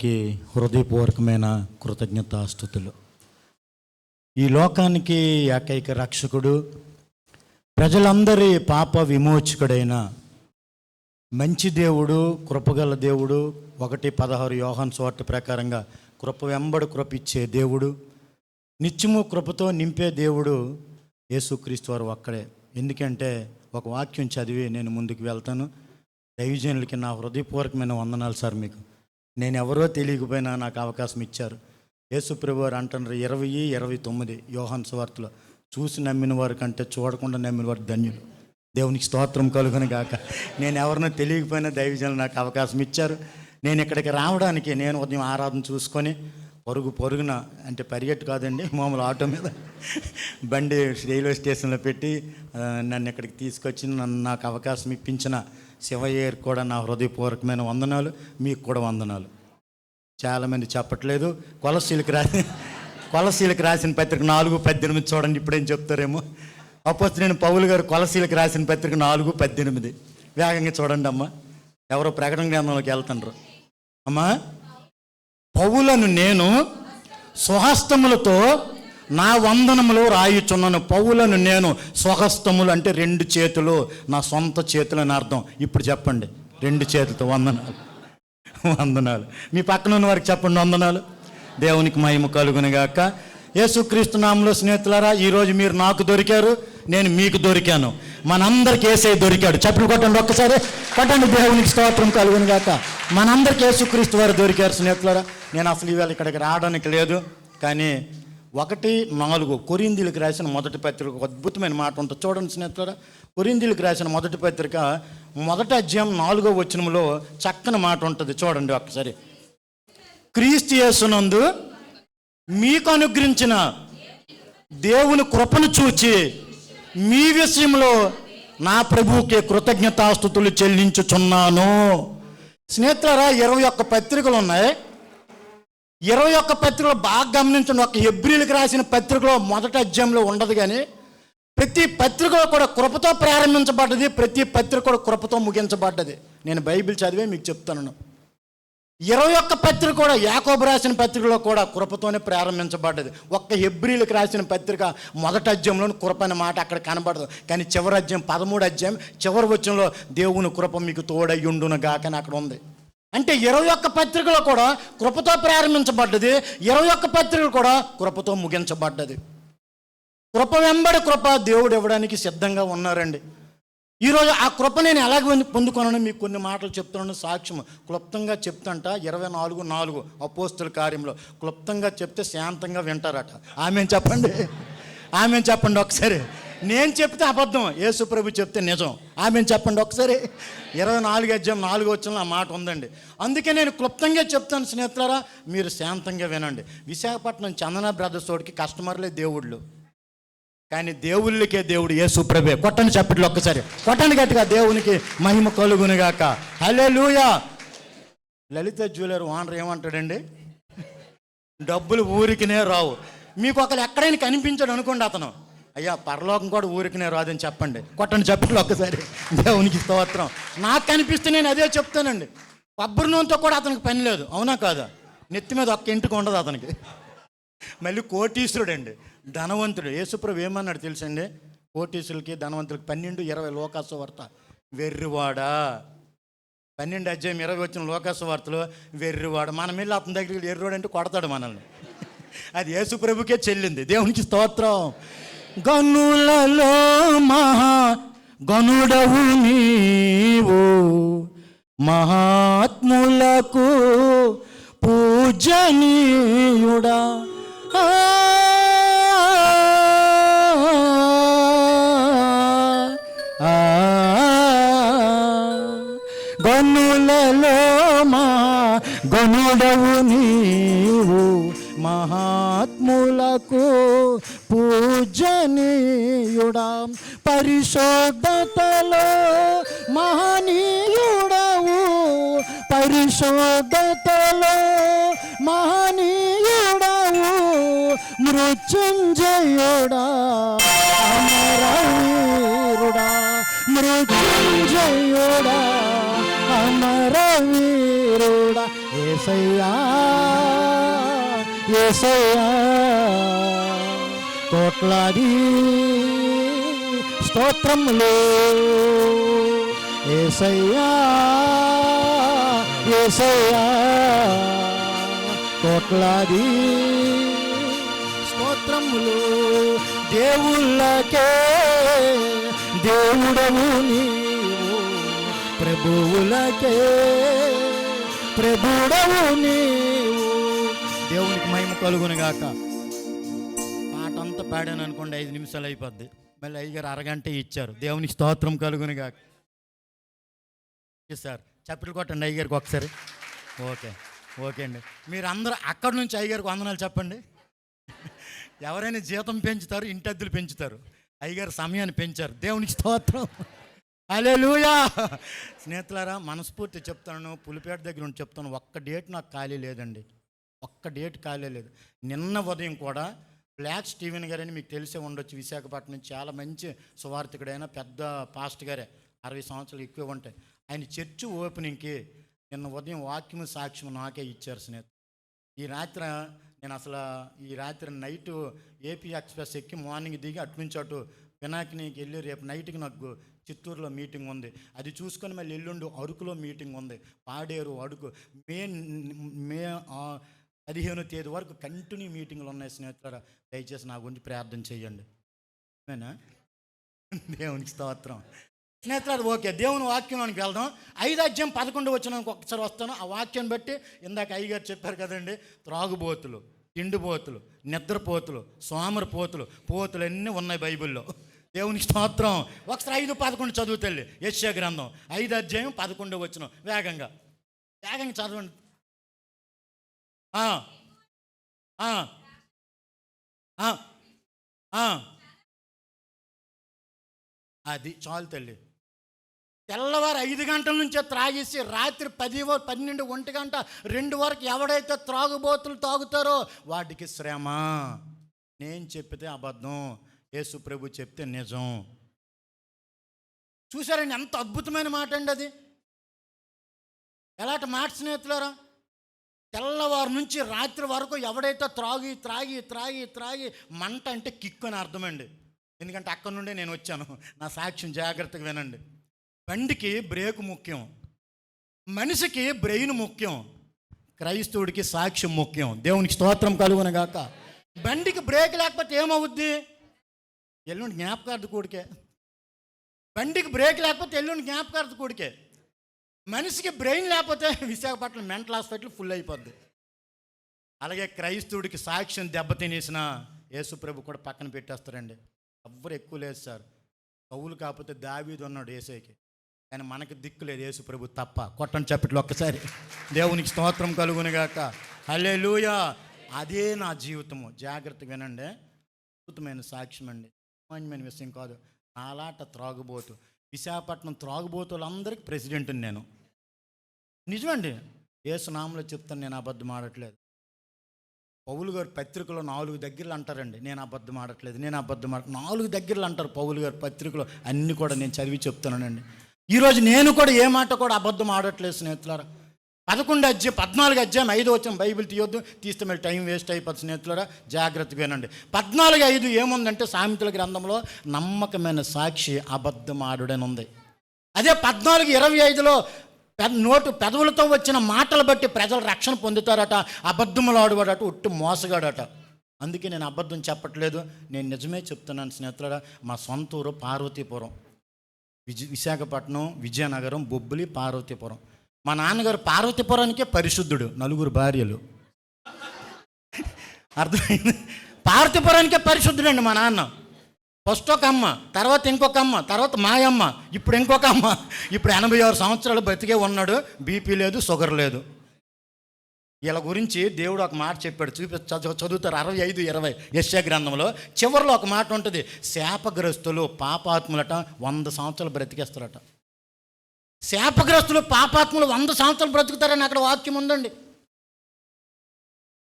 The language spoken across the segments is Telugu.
కి హృదయపూర్వకమైన కృతజ్ఞతాస్తుతులు. ఈ లోకానికి ఏకైక రక్షకుడు, ప్రజలందరి పాప విమోచకుడైన మంచి దేవుడు, కృపగల దేవుడు, 1:16 యోహాను సువార్త ప్రకారంగా కృప వెంబడి కృప ఇచ్చే దేవుడు, నిత్యము కృపతో నింపే దేవుడు యేసుక్రీస్తు వారు ఒక్కడే. ఎందుకంటే ఒక వాక్యం చదివి నేను ముందుకు వెళ్తాను. దైవజనులకి నా హృదయపూర్వకమైన వందనాలు సార్. మీకు నేను ఎవరో తెలియకపోయినా నాకు అవకాశం ఇచ్చారు. యేసు ప్రభు వారు అంటున్నారు 20:29 యోహాను సువార్తలో, చూసి నమ్మిన వారి కంటే చూడకుండా నమ్మిన వారు ధన్యులు. దేవునికి స్తోత్రం కలుగును గాక. నేను ఎవరినో తెలియకపోయినా దైవజనులు నాకు అవకాశం ఇచ్చారు. నేను ఇక్కడికి రావడానికి నేను ఉదయం ఆరాధన చూసుకొని పరుగున అంటే పరిగెట్టు కాదండి, మామూలు ఆటో మీద బండి రైల్వే స్టేషన్లో పెట్టి నన్ను ఇక్కడికి తీసుకొచ్చి నాకు అవకాశం ఇప్పించిన శివయ్యర్ కూడా నా హృదయపూర్వకమైన వందనాలు. మీకు కూడా వందనాలు. చాలామంది చెప్పట్లేదు. కొలసీలకు రాసిన పత్రిక 4:18 చూడండి. ఇప్పుడేం చెప్తారేమో. అపోస్తలుడైన పౌలు గారు కొలసీలకు రాసిన పత్రిక 4:18 వేగంగా చూడండి అమ్మా. ఎవరో ప్రకటన గ్రంథంలోకి వెళ్తుండ్రు. అమ్మా, పౌలను నేను స్వహస్తములతో నా వందనములు రాయుచున్నాను. పౌలను నేను స్వహస్తములు అంటే 2 చేతులు, నా సొంత చేతులు అని అర్థం. ఇప్పుడు చెప్పండి, 2 చేతులతో వందనాలు. మీ పక్కన ఉన్న వారికి చెప్పండి వందనాలు. దేవునికి మహిమ కలుగునుగాక. యేసుక్రీస్తు నామములో స్నేహితులారా, ఈరోజు మీరు నాకు దొరికారు, నేను మీకు దొరికాను. మనందరికి యేసయ్య దొరికాడు. చెప్పులు కొట్టండి, ఒక్కసారి కొట్టండి. దేవునికి స్తోత్రం కలుగునుగాక. మనందరికి యేసుక్రీస్తు వారు దొరికారు స్నేహితులారా. నేను అసలు ఇవాళ ఇక్కడికి రావడానికి లేదు, కానీ 1:4 కొరింథీయులకు రాసిన మొదటి పత్రిక ఒక అద్భుతమైన మాట ఉంటుంది. చూడండి స్నేహితులారా, కొరింథీయులకు రాసిన మొదటి పత్రిక 1వ అధ్యాయం 4వ వచనంలో చక్కని మాట ఉంటుంది. చూడండి ఒక్కసారి. క్రీస్తు యేసునందు మీకు అనుగ్రహించిన దేవుని కృపను చూచి మీ విషయంలో నా ప్రభువుకే కృతజ్ఞతాస్తుతులు చెల్లించుచున్నాను. స్నేహితులారా, 21 పత్రికలు ఉన్నాయి. 21 పత్రికలు బాగా గమనించండి. ఒక హెబ్రీలకు రాసిన పత్రికలో 1వ అధ్యాయంలో ఉండదు, కానీ ప్రతి పత్రికలో కూడా కృపతో ప్రారంభించబడ్డది, ప్రతి పత్రిక కూడా కృపతో ముగించబడ్డది. నేను బైబిల్ చదివే మీకు చెప్తాను. 21 పత్రిక కూడా, యాకోబు రాసిన పత్రికలో కూడా కృపతోనే ప్రారంభించబడ్డది. ఒక్క హెబ్రీలకు రాసిన పత్రిక 1వ అధ్యాయంలోని కృప అనే మాట అక్కడ కనబడదు, కానీ చివరి అధ్యాయం 13వ అధ్యాయం చివరి వచనంలో దేవుని కృప మీకు తోడయ్యుండును గాక అని అక్కడ ఉంది. అంటే 21 పత్రికలో కూడా కృపతో ప్రారంభించబడ్డది, 21 పత్రికలు కూడా కృపతో ముగించబడ్డది. కృప వెంబడి కృప దేవుడు ఇవ్వడానికి సిద్ధంగా ఉన్నారండి. ఈరోజు ఆ కృప నేను ఎలాగ పొందుకున్నానో మీకు కొన్ని మాటలు చెప్తున్నాను. సాక్ష్యం క్లుప్తంగా చెప్తాంట. 24:4 అపోస్తలుల కార్యంలో క్లుప్తంగా చెప్తే శాంతంగా వింటారట. ఆమె చెప్పండి ఒకసారి. నేను చెప్తే అబద్ధం, యేసు ప్రభు చెప్తే నిజం. ఆమె చెప్పండి ఒకసారి. 24 అధ్యాయం 4వ వచనంలో ఆ మాట ఉందండి. అందుకే నేను క్లుప్తంగా చెప్తాను స్నేహితులారా, మీరు శాంతంగా వినండి. విశాఖపట్నం చందన బ్రదర్స్ తోడికి కస్టమర్లే దేవుళ్ళు, కానీ దేవుళ్ళకే దేవుడు యేసు ప్రభే. కొట్టండి చప్పట్లు ఒక్కసారి, కొట్టండి గట్టిగా. దేవునికి మహిమ కలుగునుగాక. హల్లెలూయా. లలిత జ్యువెలరీ ఓనర్ ఏమంటాడండి, డబ్బులు ఊరికినే రావు. మీకు ఒకరు ఎక్కడైనా కనిపించాడు అనుకోండి, అతను అయ్యా పరలోకం కూడా ఊరికినే రాదని చెప్పండి. కొట్టండి చప్పట్లు ఒక్కసారి. దేవునికి స్తోత్రం. నాకు కనిపిస్తే నేను అదే చెప్తానండి. కొబ్బరి నూనెతో కూడా అతనికి పని లేదు, అవునా కాదా? నెత్తి మీద ఒక్క ఇంటికి ఉండదు అతనికి. మళ్ళీ కోటీశ్వరుడు అండి, ధనవంతుడు. యేసుప్రభు ఏమన్నాడు తెలుసండి, కోటీశ్వరులకి ధనవంతులకి 12:20 లోకాసు వార్త. వెర్రివాడా, 12 అధ్యాయం 20 వచ్చిన లోకాసు వార్తలో వెర్రివాడు. మనం వెళ్ళి అతని దగ్గరికి ఎర్రోడు అంటే కొడతాడు మనల్ని. అది యేసుప్రభుకే చెల్లింది. దేవునికి స్తోత్రం. గనులలో మహా గనుడవు నీవు, మహాత్ములకు పూజనీయుడా. గనులలో గనుడవు నీవు, మహాత్ములకు పూజనీయుడా. పరిశుద్ధతలో మహనీయుడవు, పరిశుద్ధతలో మహనీయుడవు. మృత్యుంజయుడా, అమరవీరుడా, మృత్యుంజయుడా, అమరవీరుడా. యేసయ్యా యేసయ్యా కోట్లాది స్తోత్రములు యేసయ్యా యేసయ్యా కోట్లాది స్తోత్రములు దేవుళ్ళకే దేవుడవు నీవు ప్రభువులకే ప్రభుడవు నీవు. దేవునికి మహిమ కలుగునుగాక. పాట అంతా పాడాను అనుకోండి 5 నిమిషాలు అయిపోద్ది. మళ్ళీ అయ్యగారు అరగంట ఇచ్చారు. దేవునికి స్తోత్రం కలుగునుగాక. సార్ చప్పట్లు కొట్టండి అయ్యగారికి ఒకసారి. ఓకే అండి. మీరు అందరూ అక్కడి నుంచి అయ్యగారికి వందనాలు చెప్పండి. ఎవరైనా జీతం పెంచుతారు, ఇంటద్దులు పెంచుతారు. అయ్యగారు సమయాన్ని పెంచారు. దేవునికి స్తోత్రం. హల్లెలూయా. స్నేహితులారా, మనస్ఫూర్తి చెప్తాను, పులిపేట దగ్గర ఉండి చెప్తాను, ఒక్క డేట్ నాకు ఖాళీ లేదండి. ఒక్క డేట్ ఖాళీ లేదు. నిన్న ఉదయం కూడా బ్లాక్ స్టీవెన్ గారని మీకు తెలిసే ఉండొచ్చు, విశాఖపట్నం చాలా మంచి సువార్థికుడైన పెద్ద పాస్ట్ గారే, 60 సంవత్సరాలు ఎక్కువ ఉంటాయి. ఆయన చర్చి ఓపెనింగ్కి నిన్న ఉదయం వాక్యము సాక్ష్యం నాకే ఇచ్చారు స్నేహితులు. ఈ రాత్రి నైటు ఏపీ ఎక్స్ప్రెస్ ఎక్కి మార్నింగ్ దిగి అట్నుంచి అటు పినాకినికి వెళ్ళి రేపు నైట్కి నాకు చిత్తూరులో మీటింగ్ ఉంది. అది చూసుకొని మళ్ళీ ఎల్లుండి అరకులో మీటింగ్ ఉంది. పాడేరు, అడుగు మే 15వ తేదీ వరకు కంటిన్యూ మీటింగ్లు ఉన్నాయి స్నేహితులారా. దయచేసి నా గురించి ప్రార్థన చేయండి. నేనా దేవునికి స్తోత్రం. స్నేహితులారు, ఓకే, దేవుని వాక్యంలోనికి వెళ్దాం. 5వ అధ్యాయం 11 వచనానికి ఒకసారి వస్తాను. ఆ వాక్యం బట్టి ఇందాక అయ్యగారు చెప్పారు కదండి, త్రాగుబోతులు, తిండిపోతులు, నిద్రపోతులు, సోమరిపోతులు, పోతులు అన్నీ ఉన్నాయి బైబిల్లో. దేవునికి స్తోత్రం. ఒకసారి 5:11 చదువుతల్లి. యెషయా గ్రంథం 5వ అధ్యాయం 11 వచనం. వేగంగా చదవండి. అది చాలు తల్లి. తెల్లవారు 5 గంటల నుంచే త్రాగేసి రాత్రి 10, 12, 1 గంట 2 వరకు ఎవడైతే త్రాగుబోతులు తాగుతారో వాటికి శ్రమ. నేను చెప్పితే అబద్ధం, యేసు ప్రభు చెప్తే నిజం. చూసారండి ఎంత అద్భుతమైన మాట అండి అది. ఎలాంటి మాట స్నేహితులారా. తెల్లవారు నుంచి రాత్రి వరకు ఎవడైతే త్రాగి మంట అంటే కిక్కు అని అర్థమండి. ఎందుకంటే అక్కడ నుండే నేను వచ్చాను. నా సాక్ష్యం జాగ్రత్తగా వినండి. బండికి బ్రేక్ ముఖ్యం, మనిషికి బ్రెయిన్ ముఖ్యం, క్రైస్తవుడికి సాక్ష్యం ముఖ్యం. దేవునికి స్తోత్రం కలుగునుగాక. బండికి బ్రేక్ లేకపోతే ఏమవుద్ది? ఎల్లుండి జ్ఞాపకార్థ కూడికే. బండికి బ్రేక్ లేకపోతే ఎల్లుండి జ్ఞాపకార్థ కూడికే. మనిషికి బ్రెయిన్ లేకపోతే విశాఖపట్నం మెంటల్ హాస్పిటల్ ఫుల్ అయిపోద్ది. అలాగే క్రైస్తవుడికి సాక్ష్యం దెబ్బతినేసిన యేసు ప్రభు కూడా పక్కన పెట్టేస్తారండి. ఎవ్వరు ఎక్కువ లేదు సార్. పౌలు కాకపోతే దావీదు ఉన్నాడు యేసయ్యకి, కానీ మనకి దిక్కు లేదు యేసు ప్రభు తప్ప. కొట్టని చప్పట్లు ఒక్కసారి. దేవునికి స్తోత్రం కలుగునుగాక. హల్లెలూయా. అదే నా జీవితము. జాగ్రత్తగా వినండి. అద్భుతమైన సాక్ష్యం అండి, సామాన్యమైన విషయం కాదు. నాలాట త్రాగుబోతు, విశాఖపట్నం త్రాగుబోతులందరికీ ప్రెసిడెంట్ని నేను. నిజమండి, యేసు నామములో చెప్తాను, నేను అబద్ధం ఆడట్లేదు. పౌలు గారు పత్రికలో 4 దగ్గరలు అంటారండి, నేను అబద్ధం ఆడట్లేదు, 4 దగ్గరలు అంటారు పౌలు గారు పత్రికలో. అన్నీ కూడా నేను చదివి చెప్తానండి. ఈరోజు నేను కూడా ఏ మాట కూడా అబద్ధం ఆడట్లేదు స్నేహితులారా. 14 అధ్యాయం 5 వచనం బైబిల్ తీయొద్దు, తీస్తే మరి టైం వేస్ట్ అయిపోతుంది స్నేహితులారా. జాగ్రత్తగా వినండి. 14:5 ఏముందంటే సామెతల గ్రంథంలో నమ్మకమైన సాక్షి అబద్ధం ఆడుడని ఉంది. అదే 14:25లో పెదవులతో వచ్చిన మాటలు బట్టి ప్రజలు రక్షణ పొందుతారట. అబద్ధములు ఆడువాడట, ఒట్టు మోసగాడట. అందుకే నేను అబద్ధం చెప్పట్లేదు, నేను నిజమే చెప్తున్నాను స్నేహితులారా. మా సొంత ఊరు పార్వతీపురం, విశాఖపట్నం, విజయనగరం, బొబ్బిలి, పార్వతీపురం. మా నాన్నగారు పార్వతీపురానికే పరిశుద్ధుడు, 4 భార్యలు. అర్థమైంది? పార్వతీపురానికే పరిశుద్ధుడండి మా నాన్న. ఫస్ట్ ఒక అమ్మ, తర్వాత ఇంకొక అమ్మ, తర్వాత మాయమ్మ, ఇప్పుడు ఇంకొక అమ్మ. ఇప్పుడు 86 సంవత్సరాలు బతికే ఉన్నాడు. బీపీ లేదు, షుగర్ లేదు. వీళ్ళ గురించి దేవుడు ఒక మాట చెప్పాడు, చదువుతారు 65:20 యెషయా గ్రంథంలో. చివరిలో ఒక మాట ఉంటుంది, శాపగ్రస్తులు పాపాత్ములట 100 సంవత్సరాలు బ్రతికేస్తారట. శాపగ్రస్తులు పాపాత్ములు 100 సంవత్సరాలు బ్రతుకుతారని అక్కడ వాక్యం ఉందండి.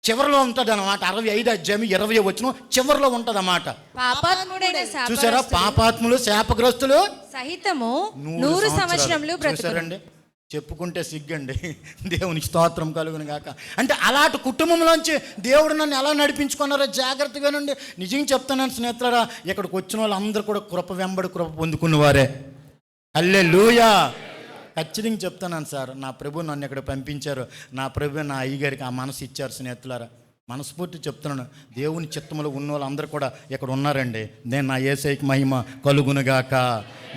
చివరిలో ఉంటుంది అన్నమాట. 65 అధ్యాయం 20 వచనం చివరిలో ఉంటుంది అన్నమాట. చూసారా, పాపాత్ములు శాపగ్రస్తులు సహితము 100 సంవత్సరములు బ్రతుకుతారండి. చెప్పుకుంటే సిగ్గండి. దేవునికి స్తోత్రం కలుగును గాక. అంటే అలాంటి కుటుంబంలోంచి దేవుడు నన్ను ఎలా నడిపించుకున్నారో జాగ్రత్తగా నుండి నిజంగా చెప్తున్నాను స్నేహితులారా, ఇక్కడికి వచ్చిన వాళ్ళు అందరూ కూడా కృప వెంబడి కృప పొందుకున్నవారే. హల్లెలూయా. ఖచ్చితంగా చెప్తున్నాను సార్, నా ప్రభు నన్ను ఇక్కడ పంపించారు, నా ప్రభు నా అయ్యగారికి ఆ మనసు ఇచ్చారు స్నేహితులారా. మనస్ఫూర్తి చెప్తున్నాను, దేవుని చిత్తములో ఉన్న వాళ్ళు అందరూ కూడా ఇక్కడ ఉన్నారండి. నేను నా యేసయ్యకి మహిమ కలుగునుగాక.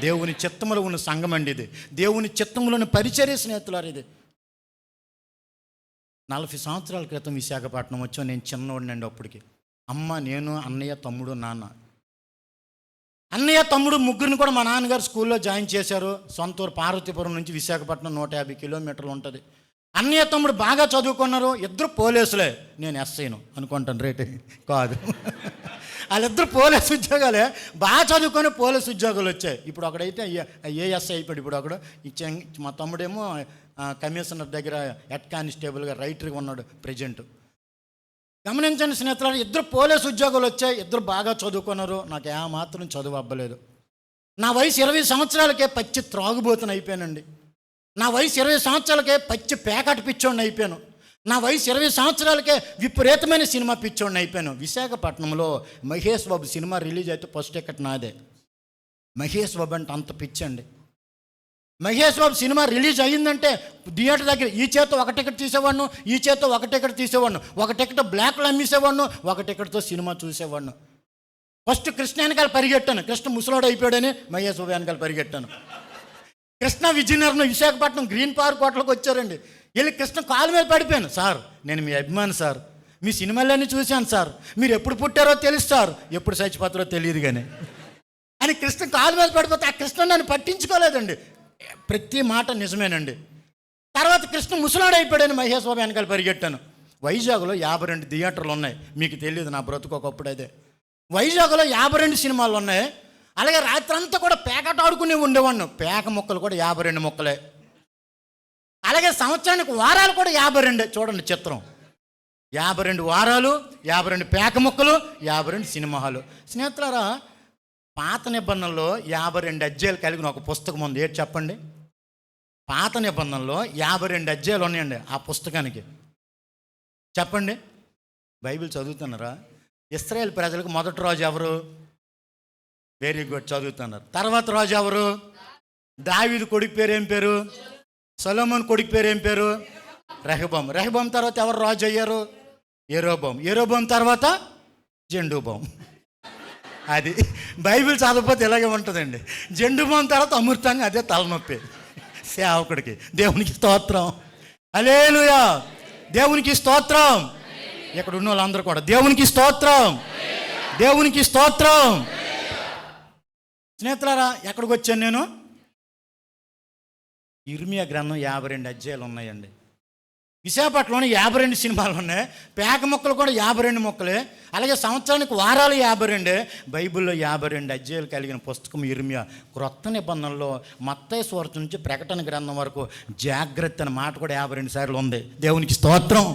దేవుని చిత్తములో ఉన్న సంఘం అండి ఇది, దేవుని చిత్తములను పరిచర్య స్నేహితులారు. ఇది 40 సంవత్సరాల క్రితం విశాఖపట్నం వచ్చాను. నేను చిన్నోడినండి అప్పటికి. అమ్మ, నేను, అన్నయ్య, తమ్ముడు, నాన్న. అన్నయ్య తమ్ముడు ముగ్గురిని కూడా మా నాన్నగారు స్కూల్లో జాయిన్ చేశారు. సొంతూరు పార్వతీపురం నుంచి విశాఖపట్నం 150 కిలోమీటర్లు ఉంటుంది. అన్నయ్య తమ్ముడు బాగా చదువుకున్నారు. ఇద్దరు పోలీసులే, నేను ఎస్ఐను అనుకుంటాను. రేటు కాదు, వాళ్ళిద్దరు పోలీసు ఉద్యోగాలే. బాగా చదువుకొని పోలీసు ఉద్యోగాలు వచ్చాయి. ఇప్పుడు ఒకడైతే ఏఎస్ఐ అయిపోయాడు. ఇప్పుడు ఒకడు మా తమ్ముడేమో కమిషనర్ దగ్గర హెడ్ కానిస్టేబుల్గా రైటర్గా ఉన్నాడు ప్రజెంట్. గమనించండి స్నేహితులు, ఇద్దరు పోలీసు ఉద్యోగాలు వచ్చాయి. ఇద్దరు బాగా చదువుకున్నారు. నాకు ఏమాత్రం చదువు అవ్వలేదు. నా వయసు 20 సంవత్సరాలకే పచ్చి త్రాగుబోతుని అయిపోయానండి. నా వయసు 20 సంవత్సరాలకే పచ్చి పేకాట పిచ్చోడిని అయిపోయాను. నా వయసు 20 సంవత్సరాలకే విపరీతమైన సినిమా పిచ్చోడిని అయిపోయాను. విశాఖపట్నంలో మహేష్ బాబు సినిమా రిలీజ్ అయితే ఫస్ట్ టికెట్ నాదే. మహేష్ బాబు అంటే అంత పిచ్చండి. Mahesh Babu cinema release అయ్యిందంటే theatre దగ్గర ఈ చేత ఒక టికెట్ తీసేవాడిను, ఈ చేత ఒక టికెట్ తీసేవాడిను. ఒక టికెట్ బ్లాక్లో అమ్మేసేవాడిను, ఒక టికెట్తో సినిమా చూసేవాడిను. ఫస్ట్ కృష్ణ వెనకాల పరిగెట్టాను. కృష్ణ ముసలోడు అయిపోయాడని మహేష్ బాబు వెనకాల పరిగెట్టాను. కృష్ణ విజయనగరం విశాఖపట్నం గ్రీన్ పార్క్ హోటల్కి వచ్చారండి. వెళ్ళి కృష్ణ కాలు మీద పడిపోయాను. సార్, నేను మీ అభిమాని సార్, మీ సినిమాలన్నీ చూశాను సార్, మీరు ఎప్పుడు పుట్టారో తెలుసు సార్, ఎప్పుడు చచ్చిపోతారో తెలియదు కానీ అని కృష్ణ కాలు మీద పడిపోతే ఆ కృష్ణ నన్ను పట్టించుకోలేదండి. ప్రతి మాట నిజమేనండి. తర్వాత కృష్ణ ముసలాడు అయిపోయాడని మహేష్ బాబు వెనకాల పరిగెట్టాను. వైజాగ్లో 52 థియేటర్లు ఉన్నాయి. మీకు తెలియదు, నా బ్రతుకు ఒకప్పుడు అదే. వైజాగ్లో 52 సినిమాలు ఉన్నాయి. అలాగే రాత్రంతా కూడా పేకాట ఆడుకుని ఉండేవాడిని. పేక మొక్కలు కూడా 52 మొక్కలే. అలాగే సంవత్సరానికి వారాలు కూడా 52. చూడండి చిత్రం, 52 వారాలు, 52 పేక మొక్కలు, 52 సినిమా హాలు. స్నేహితులారా, పాత నిబంధనలో 52 అధ్యాయాలు కలిగిన ఒక పుస్తకం ఉంది. ఏంటి చెప్పండి? పాత నిబంధనలో 52 అధ్యాయాలు ఉన్నాయండి ఆ పుస్తకానికి. చెప్పండి, బైబిల్ చదువుతున్నారా? ఇశ్రాయేల్ ప్రజలకు మొదటి రాజు ఎవరు? వెరీ గుడ్, చదువుతున్నారు. తర్వాత రాజు ఎవరు? దావీదు కొడుకు పేరు ఏం పేరు? సొలొమోను కొడుకు పేరు ఏం పేరు? రెహబాం. రెహబాం తర్వాత ఎవరు రాజు అయ్యారు? యెరోబాం. యెరోబాం తర్వాత జెండుబాం. అది బైబిల్ చదవకపోతే ఇలాగే ఉంటుందండి. జెండుబాం తర్వాత అమృతంగా, అదే తలనొప్పి సేవకుడికి. దేవునికి స్తోత్రం, హల్లెలూయా, దేవునికి స్తోత్రం. ఇక్కడ ఉన్న వాళ్ళందరూ కూడా దేవునికి స్తోత్రం, దేవునికి స్తోత్రం. స్నేహితులారా, ఎక్కడికి వచ్చాను నేను? ఇర్మియా గ్రంథం 52 అధ్యాయాలు ఉన్నాయండి. విశాఖపట్నంలో 52 సినిమాలు ఉన్నాయి. పేక మొక్కలు కూడా 52 మొక్కలే. అలాగే సంవత్సరానికి వారాలు 52. బైబిల్లో 52 అధ్యాయాలు కలిగిన పుస్తకం ఇర్మియా. క్రొత్త నిబంధనలో మత్తయి సువార్త నుంచి ప్రకటన గ్రంథం వరకు జాగ్రత్త అనే మాట కూడా 52 సార్లు ఉంది. దేవునికి స్తోత్రం.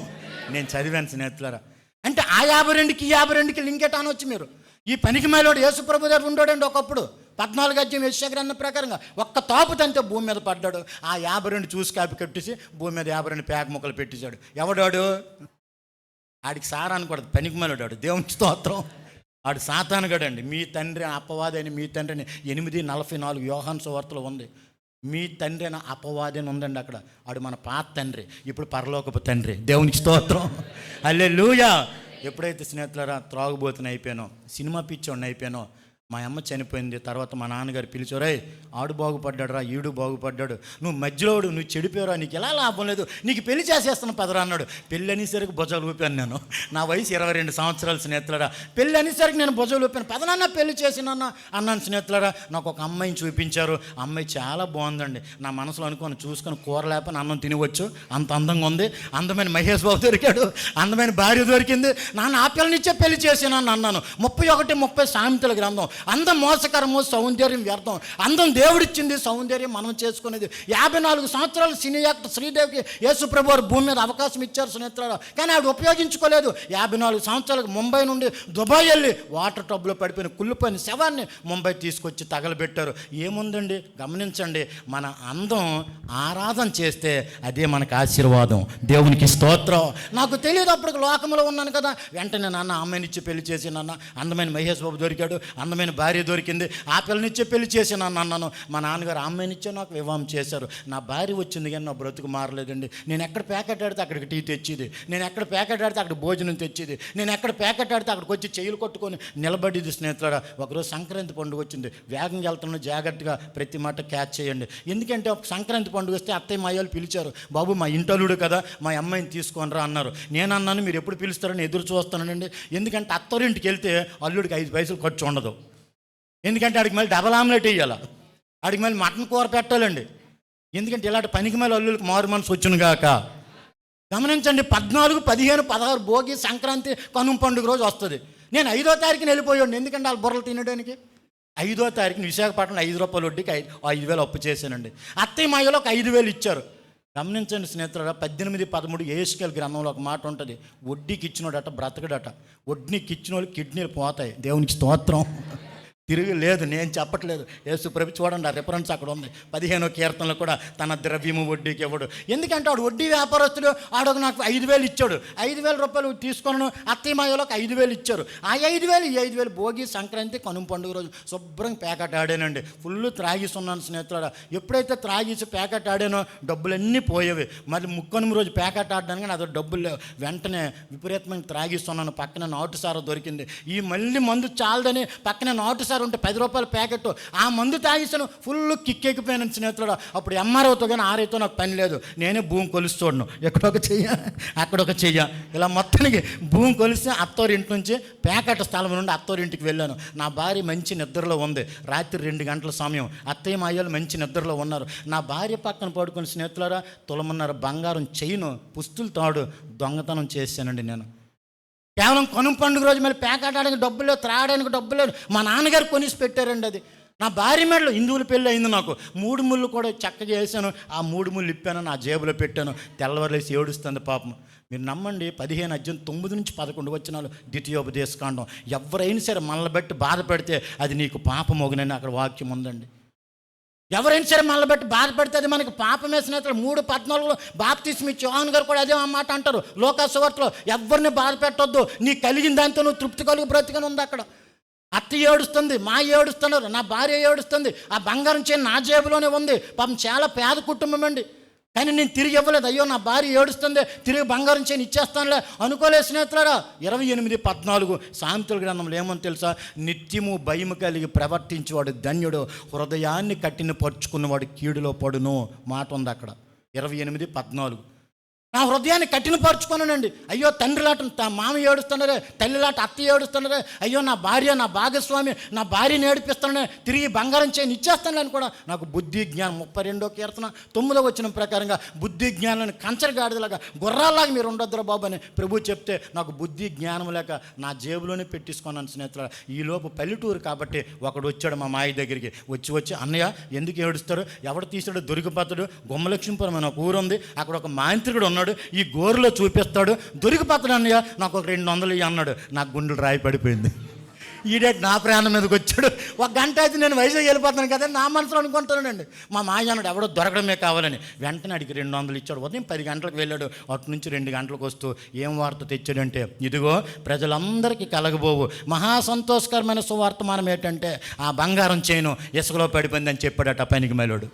నేను చదివాను స్నేహితులారా. అంటే ఆ 52కి 52కి లింక్ ఎటానొచ్చు మీరు. ఈ పనికి మేలోడు యేసుప్రభు దగ్గర ఉండోడండి ఒకప్పుడు. 14 అధ్యాయం యెషయా గ్రంథం ప్రకారంగా ఒక్క తాపు తంతే భూమి మీద పడ్డాడు. ఆ 52 చూసి కాపీ కట్టేసి భూమి మీద 52 పేక మొక్కలు పెట్టేశాడు. ఎవడాడు? ఆడికి సారాన్ని కూడా పనికి మేలోడాడు. దేవునికి స్తోత్రం. ఆడు సాతానుగాడండి. మీ తండ్రి అపవాది అని, మీ తండ్రిని 8:44 యోహాను సువార్తలో ఉంది. మీ తండ్రి అని అపవాది అని ఉందండి అక్కడ. ఆడు మన పాత తండ్రి, ఇప్పుడు పరలోకపు తండ్రి. దేవునికి స్తోత్రం, హల్లెలూయా. ఎప్పుడైతే స్నేహితులారా త్రాగుబోతుని అయిపోయానో, సినిమా పిచ్చోడిని అయిపోయానో, మా అమ్మ చనిపోయింది. తర్వాత మా నాన్నగారు పిలిచారు, ఆడు బాగుపడ్డాడు రా, ఈడు బాగుపడ్డాడు, నువ్వు మధ్యలోడు, నువ్వు చెడిపోయారా, నీకు ఎలా లాభం లేదు, నీకు పెళ్లి చేసేస్తాను పదరా అన్నాడు. పెళ్ళి అనేసరికి భుజాలు ఊపాను నేను. నా వయసు 22 సంవత్సరాలు స్నేహితులారా. పెళ్ళి అనేసరికి నేను భుజాలు ఊపాను. పదనాన్న పెళ్లి చేసినన్నా అన్నాను స్నేహితులారా. నాకు ఒక అమ్మాయిని చూపించారు. అమ్మాయి చాలా బాగుందండి. నా మనసులో అనుకొని చూసుకొని కూర లేపని అన్నం తినవచ్చు, అంత అందంగా ఉంది. అందమైన మహేష్ బాబు దొరికాడు, అందమైన భార్య దొరికింది. నాన్న ఆ పిల్లనిచ్చే పెళ్లి చేసినాను అన్నాను. 31:30 సామెతల గ్రంథం. అందం మోసకరము, సౌందర్యం వ్యర్థం. అందం దేవుడిచ్చింది, సౌందర్యం మనం చేసుకునేది. 54 సంవత్సరాలు సినీ యాక్టర్ శ్రీదేవికి యేసుప్రభు వారు భూమి మీద అవకాశం ఇచ్చారు స్నేహితులారా, కానీ ఆవిడ ఉపయోగించుకోలేదు. 54 సంవత్సరాలకు ముంబై నుండి దుబాయ్ వెళ్ళి వాటర్ టబ్లో పడిపోయిన కుళ్ళిపోయిన శవాన్ని ముంబై తీసుకొచ్చి తగలబెట్టారు. ఏముందండి, గమనించండి, మన అందం ఆరాధన చేస్తే అదే మనకు ఆశీర్వాదం. దేవునికి స్తోత్రం. నాకు తెలియదు, అప్పుడు లోకంలో ఉన్నాను కదా. వెంటనే నాన్న అమ్మాయినిచ్చి పెళ్లి చేసి, నాన్న అందమైన మహేష్ బాబు దొరికాడు, అందమైన భార్య దొరికింది, ఆ పిల్లనిచ్చే పెళ్లి చేసి నాన్న అన్నాను. మా నాన్నగారు అమ్మాయినిచ్చే నాకు వివాహం చేశారు. నా భార్య వచ్చింది కానీ నా బ్రతుకు మారలేదండి. నేను ఎక్కడ ప్యాకెట్ ఆడితే అక్కడికి టీ తెచ్చేది, నేను ఎక్కడ ప్యాకెట్ ఆడితే అక్కడ భోజనం తెచ్చేది, నేను ఎక్కడ ప్యాకెట్ ఆడితే అక్కడికి వచ్చి చెయ్యిలు కొట్టుకొని నిలబడేది. స్నేహితులారా, ఒకరోజు సంక్రాంతి పండుగ వచ్చింది. వేగంగా వెళ్తున్న జాగ్రత్తగా ప్రతి మాట క్యాచ్ చేయండి. ఎందుకంటే ఒక సంక్రాంతి పండుగ వస్తే అత్తయ్య మా అయ్యాలు పిలిచారు. బాబు మా ఇంటలుడు కదా, మా అమ్మాయిని తీసుకొనిరా అన్నారు. నేను అన్నాను, మీరు ఎప్పుడు పిలుస్తారని ఎదురు చూస్తానండి. ఎందుకంటే అత్తోరింటికి వెళ్తే అల్లుడికి 5 పైసలు ఖర్చు ఉండదు. ఎందుకంటే ఆడికి మళ్ళీ డబల్ ఆమ్లెట్ వేయాలి, ఆడికి మళ్ళీ మటన్ కూర పెట్టాలండి. ఎందుకంటే ఇలాంటి పనికి మళ్ళీ అల్లుడికి మారు మనసు వచ్చును గాక. గమనించండి, 14, 15, 16 భోగి, సంక్రాంతి, కనుమ పండుగ రోజు వస్తుంది. నేను 5వ తారీఖున వెళ్ళిపోయాడు. ఎందుకంటే వాళ్ళు బుర్రలు తినడానికి 5వ తారీఖున విశాఖపట్నం 5 రూపాయల వడ్డీకి 5,000 అప్పు చేశానండి. అత్తయ్య మాయలో ఒక 5,000 ఇచ్చారు. గమనించండి స్నేహితులారా, 18, 13 యెహెజ్కేలు గ్రంథంలో ఒక మాట ఉంటుంది, వడ్డీకి ఇచ్చినోడట బ్రతకడట. వడ్డీకి ఇచ్చిన వాళ్ళు కిడ్నీలు పోతాయి. దేవునికి స్తోత్రం. తిరిగి లేదు, నేను చెప్పట్లేదు. యేసు ప్రభు చూడండి, ఆ రిఫరెన్స్ అక్కడ ఉంది. 15వ కీర్తనలో కూడా తన ద్రవ్యము వడ్డీకి ఇవ్వడు. ఎందుకంటే ఆడు వడ్డీ వ్యాపారస్తుడు. ఆడొక నాకు 5,000 ఇచ్చాడు. 5,000 రూపాయలు తీసుకొను అత్తయ్య మాయలోకి 5,000 ఇచ్చారు. ఆ 5,000 భోగి, సంక్రాంతి, కనుమ పండుగ రోజు శుభ్రంగా ప్యాకెట్ ఆడానండి. ఫుల్ త్రాగిసి ఉన్నాను స్నేహితులారా. ఎప్పుడైతే త్రాగిసి ప్యాకెట్ ఆడానో డబ్బులన్నీ పోయేవి. మళ్ళీ ముక్కనుమ రోజు ప్యాకెట్ ఆడడానికి కానీ అదో డబ్బులు లేవు. వెంటనే విపరీతంగా త్రాగిస్తున్నాను. పక్కన నాటుసార దొరికింది. ఈ మళ్ళీ మందు చాలదని పక్కన నాటుసార ఉంటే 10 రూపాయల ప్యాకెట్, ఆ మందు తాగిస్తాను. ఫుల్ కిక్కెక్కిపోయాను స్నేహితుడు. అప్పుడు ఎంఆర్ఓతో కానీ ఆర్ఐతో నాకు పని లేదు. నేనే భూమి కొలిసి చూడను, ఎక్కడొక చెయ్య అక్కడొక చెయ్య, ఇలా మొత్తానికి భూమి కొలిస్తే అత్తోరింటి నుంచి ప్యాకెట్ స్థలం నుండి అత్తోరింటికి వెళ్ళాను. నా భార్య మంచి నిద్రలో ఉంది. రాత్రి 2 గంటల సమయం. అత్తయ్య మా అయ్యలు మంచి నిద్రలో ఉన్నారు. నా భార్య పక్కన పడుకుని స్నేహితులారా, తులమన్నర బంగారం చైను, పుస్తుల తాడు దొంగతనం చేశానండి నేను. కేవలం కనుమ పండుగ రోజు మళ్ళీ ప్యాకెట్ ఆడడానికి డబ్బులు లేవు, త్రాగడానికి డబ్బులు లేవు. మా నాన్నగారు కొనిసి పెట్టారండి అది. నా భార్య మెడలో హిందువుల పెళ్ళి అయింది నాకు. 3 ముళ్ళు కూడా చక్కగా వేసాను. ఆ 3 ముళ్ళు ఇప్పాను, నా జేబులో పెట్టాను. తెల్లవారులేసి ఏడుస్తుంది పాపం. మీరు నమ్మండి, 15 అధ్యాయం 9 నుంచి 11 వచనాలు ద్వితీయోపదేశకాండం. ఎవరైనా సరే మనల్ని బట్టి బాధపడితే అది నీకు పాపమోగునని అక్కడ వాక్యం ఉందండి. ఎవరైనా సరే మనల్ని బట్టి బాధపడితే అది మనకి పాపమే స్నేహితులు. 3:14 బాప్తిస్మ ఇచ్చి యోహాను గారు కూడా అదే మాట అంటారు లోకా సువార్తలో, ఎవరిని బాధ పెట్టొద్దు, నీకు కలిగిన దాంతో నువ్వు తృప్తి కలిగి బ్రతికని ఉంది అక్కడ. అత్త ఏడుస్తుంది, మా ఏడుస్తున్నారు, నా భార్య ఏడుస్తుంది. ఆ బంగారం చేయని నా జేబులోనే ఉంది. పాపం చాలా పేద కుటుంబం అండి, కానీ నేను తిరిగి ఇవ్వలేదు. అయ్యో నా భార్య ఏడుస్తుంది, తిరిగి బంగారం చేయని ఇచ్చేస్తానులే అనుకోలేదు స్నేహితులారా. 28:14 సామెతల గ్రంథంలో ఏమని తెలుసా? నిత్యము భయము కలిగి ప్రవర్తించేవాడు ధన్యుడు, హృదయాన్ని కట్టిన పరుచుకున్నవాడు కీడులో పడును మాట ఉంది అక్కడ. 28:14. నా హృదయాన్ని కఠినపరుచుకున్నానండి. అయ్యో తండ్రిలాట మామ ఏడుస్తున్నారే, తల్లిలాట అత్త ఏడుస్తున్నారే, అయ్యో నా భార్య, నా భాగస్వామి, నా భార్యని ఏడిపిస్తున్నానే, తిరిగి బంగారం చేయని ఇచ్చేస్తానని కూడా నాకు బుద్ధి జ్ఞానం. 32వ కీర్తన 9వ వచనం ప్రకారంగా బుద్ధి జ్ఞానాన్ని కంచరగాడిదలాగా గుర్రాల్లాగా మీరు ఉండొద్దురా బాబు అని ప్రభు చెప్తే నాకు బుద్ధి జ్ఞానం లేక నా జేబులోనే పెట్టించుకున్నాను స్నేహితులు. ఈలోపు పల్లెటూరు కాబట్టి ఒకడు వచ్చాడు మా మాయ దగ్గరికి. వచ్చి అన్నయ్య ఎందుకు ఏడుస్తాడు, ఎవడు తీసాడు, దొరికిపోతాడు, గుమ్మలక్ష్మీపురం అని ఒక ఊరు ఉంది, అక్కడ ఒక మాంత్రికుడు ఉన్నాడు, ఈ గోరులో చూపిస్తాడు, దొరికిపోతాడు అన్నయ్య, నాకు ఒక 200 అన్నాడు. నాకు గుండెలు రాయి పడిపోయింది. ఈడేట్ నా ప్రాణం మీదకి వచ్చాడు. 1 గంట అయితే నేను వైజాగ్ వెళ్ళిపోతాను కదా నా మనసులో అనుకుంటానండి. మా మాయ అన్నాడు ఎవడో దొరకడమే కావాలని. వెంటనే అడిగి 200 ఇచ్చాడు. ఉదయం 10 గంటలకు వెళ్ళాడు. అటు నుంచి 2 గంటలకు వస్తూ ఏం వార్త తెచ్చాడంటే, ఇదిగో ప్రజలందరికీ కలగబోవు మహా సంతోషకరమైన సువార్తమానం ఏంటంటే ఆ బంగారం చేయను ఇసుకలో పడిపోయిందని చెప్పాడట పనికి మేలోడు.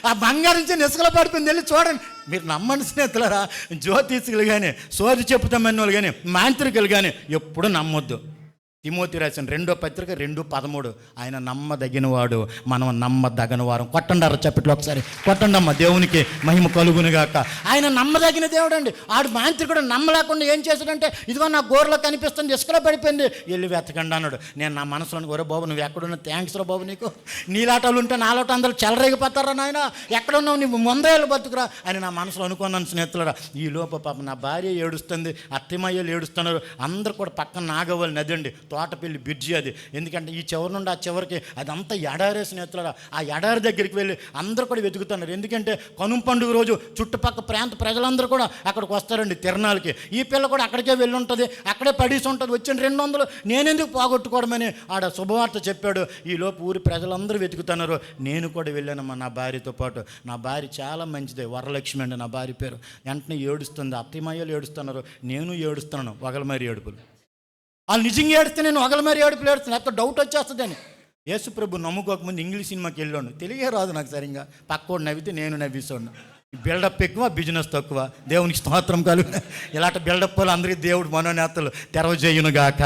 ఆ బంగారం నుంచి ఇసుకలో పడిపోయింది, వెళ్ళి చూడండి. మీరు నమ్మండి స్నేహితులారా, జ్యోతిష్కులు కానీ, సోది చెప్పుతామన్న వాళ్ళు కానీ, మాంత్రికులు కానీ ఎప్పుడు నమ్మొద్దు. తిమోతి రాసిన 2వ పత్రిక 2:13 ఆయన నమ్మదగినవాడు, మనం నమ్మదగిన వారం. కొట్టండారు చప్పట్లు ఒకసారి, కొట్టండమ్మ, దేవునికి మహిమ కలుగునుగాక. ఆయన నమ్మదగిన దేవుడు అండి. ఆడు మాంత్రికుడు నమ్మలేకుండా ఏం చేశాడంటే, ఇదిగో నా గోరలో కనిపిస్తుంది, ఇసుకలో పడిపోయింది, వెళ్ళి వెతకండి అన్నాడు. నేను నా మనసులో ఒరే బాబు నువ్వు ఎక్కడున్నా, థ్యాంక్స్ రా బాబు, నీకు నీలాటలు ఉంటే నాలోట అందరూ చెలరేగిపోతారా నాయన, ఎక్కడున్నావు నువ్వు, ముందేళ్ళు బతుకురా అని నా మనసులో అనుకున్నాను స్నేహితులరా. ఈ లోప పాప నా భార్య ఏడుస్తుంది, అత్తమయ్యలు ఏడుస్తున్నారు, అందరూ కూడా పక్కన నాగవల్లి నది అండి, తోటపల్లి బ్రిడ్జి అది. ఎందుకంటే ఈ చివరి నుండి ఆ చివరికి అదంతా ఎడారే స్నేహితులారా. ఆ ఎడారి దగ్గరికి వెళ్ళి అందరూ కూడా వెతుకుతున్నారు. ఎందుకంటే కనుమ పండుగ రోజు చుట్టుపక్కల ప్రాంత ప్రజలందరూ కూడా అక్కడికి వస్తారండి తిరణాలకి. ఈ పిల్ల కూడా అక్కడికే వెళ్ళి ఉంటుంది, అక్కడే పడేసి ఉంటుంది. వచ్చిన 200 నేనెందుకు పోగొట్టుకోవడమని ఆడ శుభవార్త చెప్పాడు. ఈలోపు ఊరి ప్రజలందరూ వెతుకుతున్నారు. నేను కూడా వెళ్ళానమ్మా నా భార్యతో పాటు. నా భార్య చాలా మంచిదే, వరలక్ష్మి అండి నా భార్య పేరు. వెంటనే ఏడుస్తుంది, అత్తమాయ్యలు ఏడుస్తున్నారు, నేను ఏడుస్తున్నాను, వగలమారి ఏడుపులు. వాళ్ళు నిజంగా ఏడితే నేను వగలమారి ఏడుపులు ఏడుస్తాను, లేకపోతే డౌట్ వచ్చేస్తుందని. యేసు ప్రభు నమ్ముకోకముందు ఇంగ్లీష్ సినిమాకి వెళ్ళాను, తెలియే రాదు నాకు సరిగ్గా. పక్కోడు నవ్వితే నేను నవ్విస్తాను. బిల్డప్ ఎక్కువ, బిజినెస్ తక్కువ. దేవునికి స్తోత్రం కలుగు. ఇలాంటి బిల్డప్ అందరికీ దేవుడు మనోనేతలు తెరవజేయునుగాక.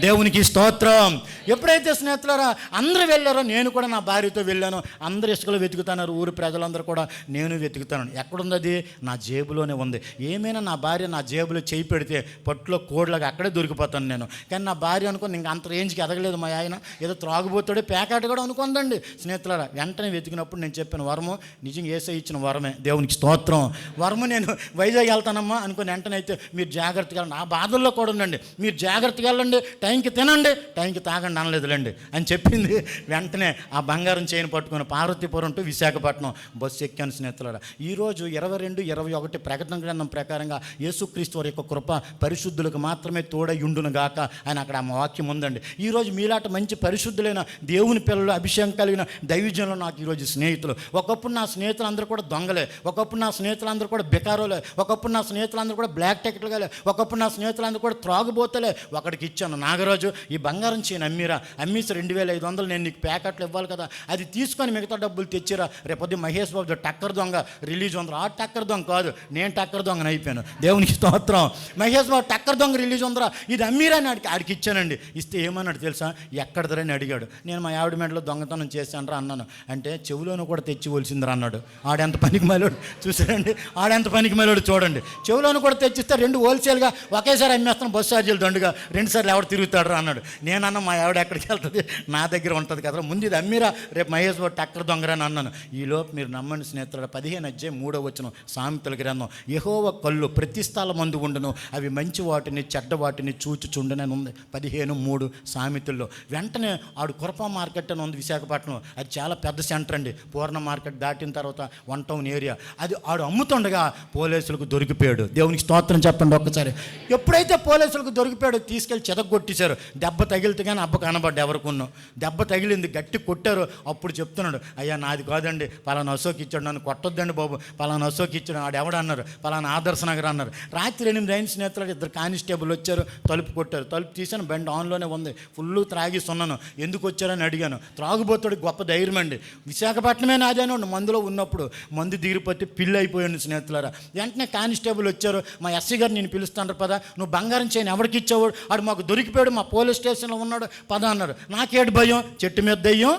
దేవునికి స్తోత్రం. ఎప్పుడైతే స్నేహితులారా అందరూ వెళ్ళారో నేను కూడా నా భార్యతో వెళ్ళాను. అందరు ఇసుకలో వెతుకుతున్నారు, ఊరి ప్రజలందరూ కూడా, నేను వెతుకుతాను. ఎక్కడుంది అది? నా జేబులోనే ఉంది. ఏమైనా నా భార్య నా జేబులో చేయి పెడితే పట్టులో కోడ్లాగా అక్కడే దొరికిపోతాను నేను. కానీ నా భార్య అనుకుని ఇంకా అంత రేంజ్కి ఎదగలేదు మా ఆయన, ఏదో త్రాగుబోతాడే ప్యాకెట్ కూడా అనుకుందండి స్నేహితులారా. వెంటనే వెతికినప్పుడు నేను చెప్పాను, వరము నిజంగా యేసయ్య ఇచ్చిన వరమే, దేవునికి స్తోత్రం. వరము నేను వైజాగ్ వెళ్తానమ్మా అనుకుని వెంటనే అయితే మీరు జాగ్రత్తగా వెళ్ళండి, ఆ బాధల్లో కూడా ఉండండి, మీరు జాగ్రత్తగా వెళ్ళండి, టైంకి తినండి, టైంకి తాగండి అనలేదులేండి అని చెప్పింది. వెంటనే ఆ బంగారం చైన్ పట్టుకుని పార్వతీపురం టు విశాఖపట్నం బస్సు ఎక్కాను స్నేహితులారా. ఈరోజు 22-21 ప్రకటన గ్రంథం ప్రకారంగా యేసుక్రీస్తు వారి యొక్క కృప పరిశుద్ధులకు మాత్రమే తోడయుండును గాక అని అక్కడ ఆ వాక్యం ఉందండి. ఈరోజు మీలాంటి మంచి పరిశుద్ధులైన దేవుని పిల్లలు, అభిషేకం కలిగిన దైవజనులు నాకు ఈరోజు స్నేహితులు. ఒకప్పుడు నా స్నేహితులందరూ కూడా దొంగలే, ఒకప్పుడు నా స్నేహితులందరూ కూడా బెకారోలే, ఒకప్పుడు నా స్నేహితులందరూ కూడా బ్లాక్ టికెట్లుగాలే, ఒకప్పుడు నా స్నేహితులందరూ కూడా త్రాగుబోతలే. ఒకడికి ఇచ్చాను, నాగరాజు ఈ బంగారం చేయను అమ్మేసి 2500 నేను నీకు ప్యాకెట్లు ఇవ్వాలి కదా, అది తీసుకొని మిగతా డబ్బులు తెచ్చిరా. రేపొద్దు మహేష్ బాబు టక్కర్ దొంగ రిలీజ్ ఉందిరా. ఆ టక్కర్ దొంగ కాదు, నేను టక్కర్ దొంగని అయిపోయాను, దేవునికి స్తోత్రం. మహేష్ బాబు టక్కర్ దొంగ రిలీజ్ ఉందిరా, ఇది అమ్మీరా అని ఆడికి ఇచ్చానండి. ఇస్తే ఏమన్నాడు తెలుసా? ఎక్కడదరని అడిగాడు. నేను మా ఆవిడ మెడలో దొంగతనం చేశానరా అన్నాను. అంటే చెవులోను కూడా తెచ్చివలసిందిరా అన్నాడు. ఆడెంత పనికి మేలోడు చూసారండి, ఆడెంత పనికి మేలోడు చూడండి. చెవులోను కూడా తెచ్చిస్తే 2 హోల్సేల్గా ఒకేసారి అమ్మేస్తాను, బస్సు ఛార్జీలు దండుగా 2 సార్లు ఎవడు తిరుగుతాడు రా అన్నాడు. నేనన్నా మా ఆవిడ ఎక్కడికి వెళ్తుంది, నా దగ్గర ఉంటుంది కదా, ముందు ఇది అమ్మిరా, రేపు మహేష్ బాబు టక్కర్ దొంగరని అన్నాను. ఈలోపు మీరు నమ్మండి స్నేహితులు, 15:3 సామెతల గ్రంథం, యెహోవా కళ్ళు ప్రతి స్థలమందు ఉండును, అవి మంచి వాటిని చెడ్డ వాటిని చూచుచుండునని ఉంది 15:3 సామెతల్లో. వెంటనే ఆడు కురపా మార్కెట్ అని ఉంది విశాఖపట్నం, అది చాలా పెద్ద సెంటర్ అండి. పూర్ణ మార్కెట్ దాటిన తర్వాత 1 టౌన్ ఏరియా. అది ఆడు అమ్ముతుండగా పోలీసులకు దొరికిపోయాడు. దేవునికి స్తోత్రం చెప్పండి ఒక్కసారి. ఎప్పుడైతే పోలీసులకు దొరికిపోయాడో తీసుకెళ్ళి చెదగొట్టేశారు. దెబ్బ తగిలితే కానీ అబ్బ కనబడ్డ ఎవరికున్నావు, దెబ్బ తగిలింది, గట్టి కొట్టారు. అప్పుడు చెప్తున్నాడు, అయ్యా నాది కాదండి, పలానా అశోక్ ఇచ్చాడు, నన్ను కొట్టొద్దండి బాబు, పలానా అశోక్ ఇచ్చాడు, ఆడు ఎవడన్నారు, పలానా ఆదర్శ నగర్ అన్నారు. రాత్రి 8 అయిన స్నేహితులు 2 కానిస్టేబుల్ వచ్చారు, తలుపు కొట్టారు. తలుపు తీసాను, బండి ఆన్లోనే ఉంది, ఫుల్ త్రాగిస్తున్నాను. ఎందుకు వచ్చారని అడిగాను. త్రాగుబోతాడు గొప్ప ధైర్యం అండి. విశాఖపట్నమే నాదేనండి, మందులో ఉన్నప్పుడు మందు దిగిపోతే పిల్లి అయిపోయాడు స్నేహితులారా. వెంటనే కానిస్టేబుల్ వచ్చారు, మా ఎస్సీ గారు నేను పిలుస్తాను పదా, నువ్వు బంగారం చేయని ఎవరికి ఇచ్చావు, ఆడు మాకు దొరికిపోయాడు, మా పోలీస్ స్టేషన్లో ఉన్నాడు పద అన్నారు. నాకేడు భయం, చెట్టు మీద దయ్యం.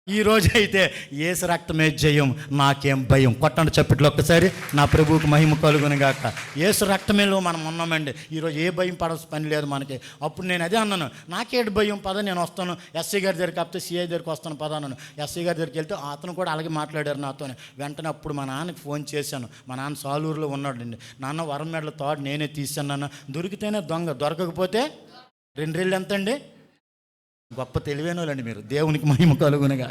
ఈరోజు అయితే యేసు రక్తమే జయం, నాకేం భయం. కొట్టండి చప్పట్లు ఒక్కసారి, నా ప్రభువుకు మహిమ కలుగును గాక. యేసు రక్తమేలో మనం ఉన్నామండి. ఈరోజు ఏ భయం పడాల్సిన పని లేదు మనకి. అప్పుడు నేను అదే అన్నాను, నాకేడు భయం, పద నేను వస్తాను, ఎస్సీ గారి దగ్గరికి కాకపోతే సిఐ దగ్గరికి వస్తాను పద అన్నాను. ఎస్సీ గారి దగ్గరికి వెళ్తే అతను కూడా అలాగే మాట్లాడారు నాతోనే. వెంటనే అప్పుడు మా నాన్నకి ఫోన్ చేశాను. మా నాన్న సాలూరులో ఉన్నాడండి. నాన్న వరం మెడల తాడు నేనే తీశాను నాన్న, దొరికితేనే దొంగ, దొరకకపోతే 2 రెళ్ళు ఎంతండి. గొప్ప తెలివైన వాళ్ళండి మీరు, దేవునికి మహిమ కలుగునుగా.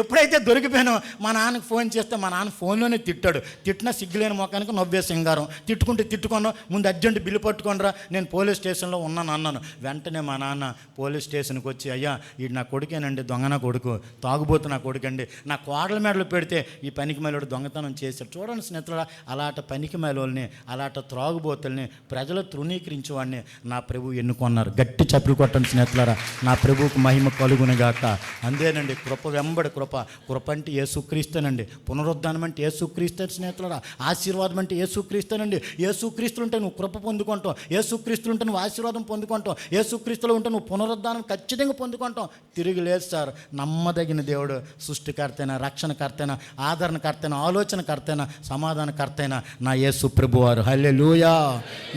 ఎప్పుడైతే దొరికిపోయానో మా నాన్నకి ఫోన్ చేస్తే మా నాన్న ఫోన్లోనే తిట్టాడు. తిట్టిన సిగ్గులేని మొఖానికి నవ్వే సింగారం. తిట్టుకున్నా ముందు అర్జెంట్ బిల్లు పట్టుకోనరా, నేను పోలీస్ స్టేషన్లో ఉన్నాను అన్నాను. వెంటనే మా నాన్న పోలీస్ స్టేషన్కి వచ్చి, అయ్యా వీడు నా కొడుకేనండి, దొంగ నా కొడుకు, తాగుబోతు నా కొడుకండి, నా కోడల మెడలు పెడితే ఈ పనికి మేలోడు దొంగతనం చేశాడు. చూడండి స్నేహితుడా, అలాంటి పనికి మేలోల్ని, అలాంటి త్రాగుబోతుల్ని ప్రజలు తృణీకరించేవాడిని నా ప్రభు ఎన్నుకున్నారు. గట్టి చప్పులు కొట్టండి స్నేహితులారా, నా ప్రభు మహిమ కలుగునుగాక. అందేనండి, కృప వెంబడి కృప. కృప అంటే యేసుక్రీస్తేనండి, పునరుద్ధానం అంటే యేసుక్రీస్తే స్నేహితులారా, ఆశీర్వాదం అంటే యేసుక్రీస్తేనండి. యేసుక్రీస్తులు ఉంటే నువ్వు కృప పొందుకుంటావు, యేసుక్రీస్తులు ఉంటే నువ్వు ఆశీర్వాదం పొందుకుంటావు, యేసుక్రీస్తులు ఉంటే నువ్వు పునరుద్ధానం ఖచ్చితంగా పొందుకుంటావు. తిరిగి లేదు సార్. నమ్మదగిన దేవుడు, సృష్టికర్తైన, రక్షణకర్తైన, ఆదరణకర్తైన, ఆలోచనకర్తైన, సమాధానకర్తైన నా యేసు ప్రభువారు. హల్లెలూయా,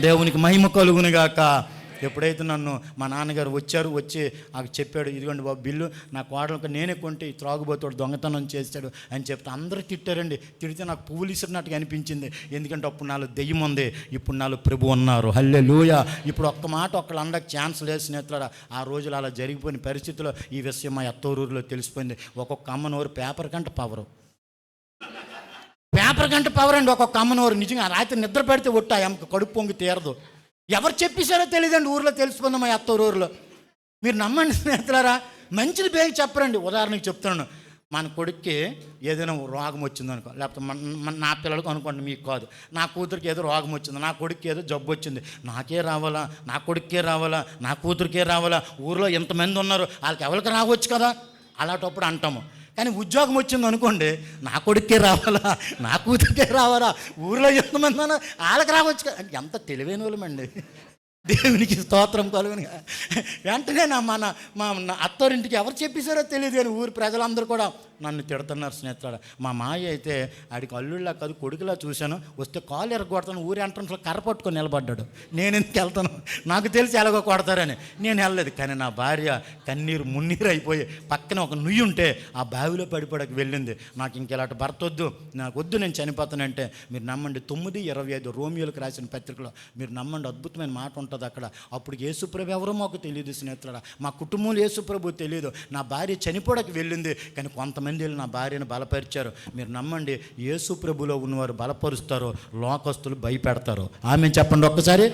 దేవునికి మహిమ కలుగునుగాక. ఎప్పుడైతే నన్ను మా నాన్నగారు వచ్చి నాకు చెప్పాడు, ఇదిగోండి బాబు బిల్లు, నా కోడలకు నేనే కొంటే త్రాగుబోతాడు దొంగతనం చేశాడు అని చెప్తే అందరూ తిట్టారండి. తిడితే నాకు పువ్వులు ఇసిరినట్టుగా అనిపించింది. ఎందుకంటే అప్పుడు నాలో దెయ్యం ఉంది, ఇప్పుడు నాలో ప్రభు ఉన్నారు. హల్లెలూయా. ఇప్పుడు ఒక్క మాట ఒకళ్ళు అందరికి ఛాన్స్ లేదు స్నేహితులారా. ఆ రోజులు అలా జరిగిపోయిన పరిస్థితిలో ఈ విషయం మా అత్తూరులో తెలిసిపోయింది. ఒక్కొక్క అమ్మ నోరు పేపర్ కంటే పవరు, పేపర్ కంటే పవర్ అండి ఒక్కొక్క అమ్మ నోరు. నిజంగా రాత్రి నిద్ర పెడితే ఒట్టు ఆమెకు కడుపు పొంగి తీరదు. ఎవరు చెప్పేశారో తెలియదండి, ఊర్లో తెలిసిపోయింది మా అత్తూరు ఊరిలో. మీరు నమ్మండి స్నేహితులారా, మంచిది బేగ చెప్పరండి. ఉదాహరణకి చెప్తున్నాను, మన కొడుక్కి ఏదైనా రోగం వచ్చిందనుకో, లేకపోతే నా పిల్లలకు అనుకోండి, మీకు కాదు, నా కూతురికి ఏదో రోగం వచ్చింది, నా కొడుక్కి ఏదో జబ్బు వచ్చింది, నాకే రావాలా, నా కొడుక్కే రావాలా, నా కూతురికే రావాలా, ఊరిలో ఎంతమంది ఉన్నారు వాళ్ళకి ఎవరికి రావచ్చు కదా, అలాంటప్పుడు అంటాము. కానీ ఉద్యోగం వచ్చింది అనుకోండి, నా కొడుక్కే రావాలా, నా కూతురికే రావాలా, ఊరిలో ఎంతమంది ఉన్నా వాళ్ళకి రావచ్చు కదా. ఎంత తెలివైన వాళ్ళమండి. దేవునికి స్తోత్రం కలుగును. వెంటనే మా అత్తోరింటికి ఎవరు చెప్పేశారో తెలియదు కానీ ఊరి ప్రజలందరూ కూడా నన్ను తిడుతున్నారు స్నేహితుడు. మా మాయ అయితే ఆడికి అల్లుళ్ళ కాదు కొడుకులా చూశాను, వస్తే కాలు ఎరగొడతాను, ఊరి ఎంట్రన్స్లో కర్ర పట్టుకొని నిలబడ్డాడు. నేను ఎందుకు వెళ్తాను, నాకు తెలిసి ఎలాగో కొడతారని నేను వెళ్ళలేదు. కానీ నా భార్య కన్నీరు మున్నీరు అయిపోయి పక్కన ఒక నుయ్యి ఉంటే ఆ బావిలో పడిపోవడానికి వెళ్ళింది. నాకు ఇంకెలాంటి భర్త వద్దు, నాకు వద్దు, నేను చనిపోతానంటే మీరు నమ్మండి 9:25 రోమియోలకు రాసిన పత్రికలో మీరు నమ్మండి అద్భుతమైన మాట ఉంటుంది అక్కడ. అప్పుడు యేసుప్రభు ఎవరో మాకు తెలియదు స్నేహితుడా, మా కుటుంబంలో యేసుప్రభు తెలియదు. నా భార్య చనిపోవడానికి వెళ్ళింది, కానీ కొంతమంది వెళ్ళి నా భార్యను బలపరిచారు. మీరు నమ్మండి, యేసుప్రభులో ఉన్నవారు బలపరుస్తారు, లోకస్తులు భయపెడతారు. ఆమె చెప్పండి ఒక్కసారి.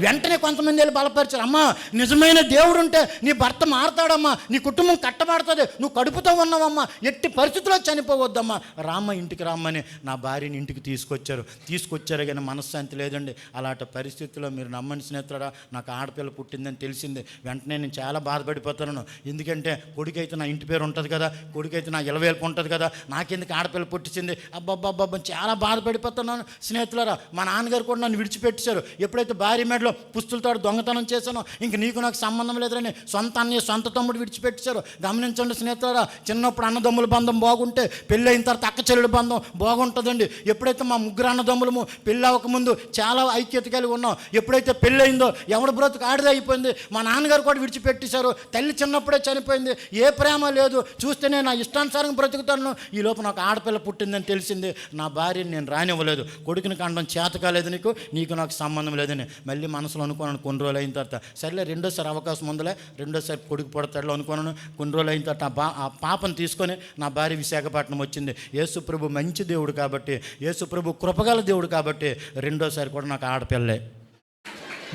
వెంటనే కొంతమంది వెళ్ళి బలపరిచారు. అమ్మా, నిజమైన దేవుడు ఉంటే నీ భర్త మారతాడమ్మా, నీ కుటుంబం కట్టబడుతుంది, నువ్వు కడుపుతో ఉన్నావమ్మా, ఎట్టి పరిస్థితుల్లో చనిపోవద్దమ్మా, రామ్మ ఇంటికి రామ్మని నా భార్యని ఇంటికి తీసుకొచ్చారు కానీ మనశ్శాంతి లేదండి. అలాంటి పరిస్థితుల్లో మీరు నమ్మని స్నేహితుడా, నాకు ఆడపిల్ల పుట్టిందని తెలిసింది. వెంటనే నేను చాలా బాధపడిపోతున్నాను. ఎందుకంటే కొడుకైతే నా ఇంటి పేరు ఉంటుంది కదా, కొడుకైతే నా ఇలవేల్పు ఉంటుంది కదా, నాకెందుకు ఆడపిల్ల పుట్టించింది, అబ్బబ్బబ్బబ్బ చాలా బాధపడిపోతున్నాను స్నేహితులారా. మా నాన్నగారు కూడా నన్ను విడిచిపెట్టేశారు. ఎప్పుడైతే భార్య మెడలో పుస్తులతో దొంగతనం చేశానో ఇంక నీకు నాకు సంబంధం లేదని సొంత అన్నయ్య సొంత తమ్ముడు విడిచిపెట్టేశారు. గమనించండి స్నేహితులారా, చిన్నప్పుడు అన్నదమ్ముల బంధం బాగుంటే పెళ్ళి అయిన తర్వాత అక్క చెల్లెల బంధం బాగుంటుందండి. ఎప్పుడైతే మా ముగ్గురు అన్నదమ్ములము పెళ్ళి అవ్వకముందు చాలా ఐక్యత కలిగి ఉన్నాం, ఎప్పుడైతే పెళ్ళి అయిందో ఎవడు బ్రతుకు ఆడిదే అయిపోయింది. మా నాన్నగారు కూడా విడిచిపెట్టేశారు, తల్లి చిన్నప్పుడే చనిపోయింది, ఏ ప్రేమ లేదు, చూస్తేనే నా ఇష్టానుసారం బ్రతుకుతాను. ఈ లోపు నాకు ఆడపిల్ల పుట్టిందని తెలిసింది. నా భార్యని నేను రానివ్వలేదు, కొడుకుని కండం చేత కాలేదు, నీకు నాకు సంబంధం లేదని మళ్ళీ మనసులో అనుకున్నాను. కొన్ని రోజులు అయిన తర్వాత సరేలే రెండోసారి అవకాశం ఉందిలే, రెండోసారి కొడుకు పుడతాడులో అనుకున్నాను. కొన్ని రోజులు అయిన తర్వాత ఆ పాపను తీసుకొని నా భార్య విశాఖపట్నం వచ్చింది. యేసుప్రభు మంచి దేవుడు కాబట్టి, యేసుప్రభు కృపగల దేవుడు కాబట్టి రెండోసారి కూడా నాకు ఆడపిల్లే.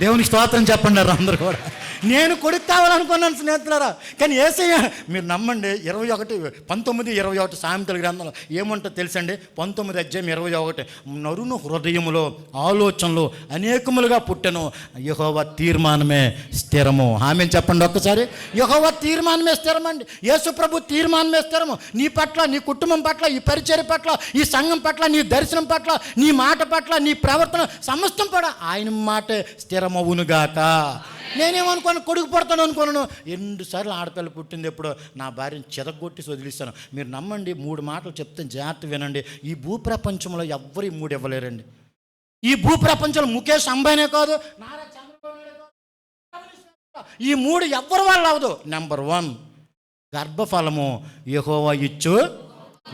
దేవునికి స్తోత్రం చెప్పండి అందరూ కూడా. నేను కొడుకు కావాలనుకున్నాను స్నేహితులారా, కానీ యేసయ్య మీరు నమ్మండి 19:21 సామెతల గ్రంథంలో ఏముంటుందో తెలుసండి. 19:21 నరుని హృదయములో ఆలోచనలు అనేకములుగా పుట్టెను, యెహోవా తీర్మానమే స్థిరము. ఆమె చెప్పండి ఒక్కసారి. యెహోవా తీర్మానమే స్థిరమండి, యేసుప్రభు తీర్మానమే స్థిరము. నీ పట్ల, నీ కుటుంబం పట్ల, ఈ పరిచర్య పట్ల, ఈ సంఘం పట్ల, నీ దర్శనం పట్ల, నీ మాట పట్ల, నీ ప్రవర్తన సమస్తం కూడా ఆయన మాటే స్థిరమవునుగాక. నేనేమనుకోను, కొడుకు పుడతాను అనుకోను. 2 సార్లు ఆడపిల్ల పుట్టింది. ఎప్పుడో నా భార్యను చెదగొట్టి వదిలిస్తాను. మీరు నమ్మండి, 3 మాటలు చెప్తే జాగ్రత్త వినండి. ఈ భూప్రపంచంలో ఎవ్వరు ఈ 3 ఇవ్వలేరండి. ఈ భూప్రపంచంలో ముఖేష్ అంబానీ కాదు, నారా చంద్రబాబు నాయుడు కాదు, ఈ 3 ఎవ్వరు వాళ్ళు అవ్వదు. నెంబర్ 1 గర్భఫలము యెహోవా ఇచ్చు,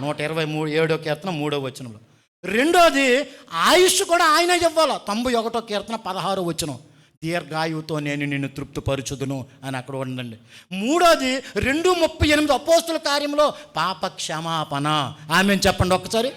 127వ కీర్తన 3వ వచనంలో. రెండోది ఆయుష్ కూడా ఆయన ఇవ్వాలి, 91వ కీర్తన 16వ వచనం. దీర్ఘాయువుతో నేను నిన్ను తృప్తిపరచుదును అని అక్కడ ఉందండి. మూడోది 2:38 అపోస్తుల కార్యంలో పాప క్షమాపణ. ఆమె చెప్పండి ఒక్కసారి.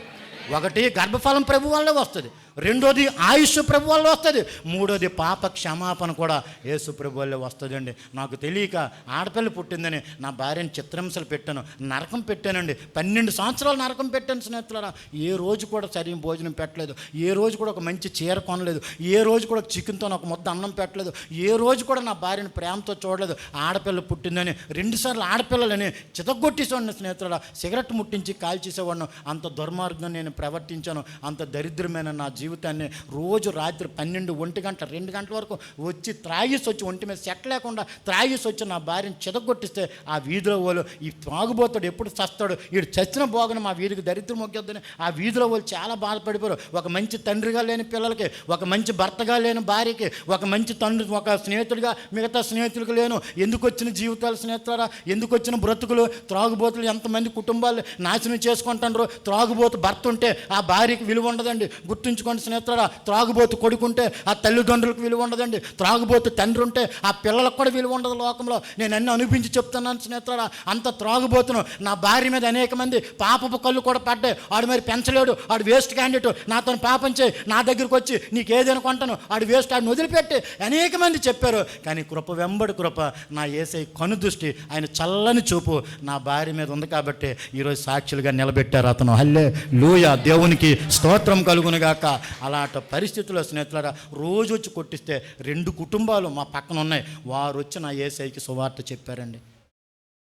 1 గర్భఫలం ప్రభు వల్లే వస్తుంది, రెండోది ఆయుష్ ప్రభు వల్ల వస్తుంది, మూడోది పాప క్షమాపణ కూడా యేసు ప్రభు వల్లే వస్తుంది అండి. నాకు తెలియక ఆడపిల్ల పుట్టిందని నా భార్యను చిత్రహింసలు పెట్టాను, నరకం పెట్టానండి. 12 సంవత్సరాలు నరకం పెట్టాను స్నేహితులారా. ఏ రోజు కూడా సరైన భోజనం పెట్టలేదు, ఏ రోజు కూడా ఒక మంచి చీర కొనలేదు, ఏ రోజు కూడా చికెన్తో ఒక ముద్ద అన్నం పెట్టలేదు, ఏ రోజు కూడా నా భార్యను ప్రేమతో చూడలేదు. ఆడపిల్ల పుట్టిందని 2 సార్లు ఆడపిల్లలని చితగొట్టేసేవాడిని స్నేహితులారా. సిగరెట్ ముట్టించి కాల్చేసేవాడిను. అంత దుర్మార్గం నేను ప్రవర్తించాను, అంత దరిద్రమైన నా జీవితాన్ని రోజు రాత్రి 12, 1 గంట 2 గంటల వరకు వచ్చి త్రాగిసి వచ్చి ఒంటి మీద సెట్ లేకుండా త్రాగిసి వచ్చి నా భార్యను చితగొట్టిస్తే ఆ వీధిలో వాళ్ళు ఈ తాగుబోతాడు ఎప్పుడు చస్తాడు, వీడు చచ్చిన బోగను మా వీధికి దరిద్రం మొగ్గొద్దని ఆ వీధిలో వాళ్ళు చాలా బాధపడిపోయారు. ఒక మంచి తండ్రిగా లేని పిల్లలకి, ఒక మంచి భర్తగా లేని భార్యకి, ఒక మంచి తండ్రి, ఒక స్నేహితుడిగా మిగతా స్నేహితులకు లేను. ఎందుకు వచ్చిన జీవితాలు స్నేహితులారా, ఎందుకు వచ్చిన బ్రతుకులు? త్రాగుబోతులు ఎంతమంది కుటుంబాలు నాశనం చేసుకుంటారు. త్రాగుబోతు భర్త ఉంటే ఆ భార్యకి విలువ ఉండదండి. గుర్తుంచుకోండి స్నేహితులారా, త్రాగుబోతు కొడుకుంటే ఆ తల్లిదండ్రులకు విలువ ఉండదండి. త్రాగుబోతు తండ్రి ఉంటే ఆ పిల్లలకు కూడా విలువ ఉండదు లోకంలో. నేను అన్నీ అనిపించి చెప్తున్నాను స్నేహితులారా, అంత త్రాగుబోతును. నా భార్య మీద అనేక మంది పాపపు కళ్ళు కూడా పడ్డాయి. ఆడు మరి పెంచలేడు, ఆడు వేస్ట్ క్యాండిడేట్, నాతో పాపం చేయి, నా దగ్గరికి వచ్చి నీకు ఏదైనా కొంటాను, ఆడు వేస్ట్, ఆడిని వదిలిపెట్టి అనేక మంది చెప్పారు. కానీ కృప వెంబడి కృప, నా యేసయ్య కను దృష్టి, ఆయన చల్లని చూపు నా భార్య మీద ఉంది కాబట్టి ఈరోజు సాక్షులుగా నిలబెట్టారు అతను. హల్లెలూయా, దేవునికి స్తోత్రం కలుగునుగాక. అలాంటి పరిస్థితుల్లో స్నేహితులారా రోజు వచ్చి కొట్టిస్తే 2 కుటుంబాలు మా పక్కన ఉన్నాయి, వారు వచ్చి నా యేసయ్యకి సువార్త చెప్పారండి.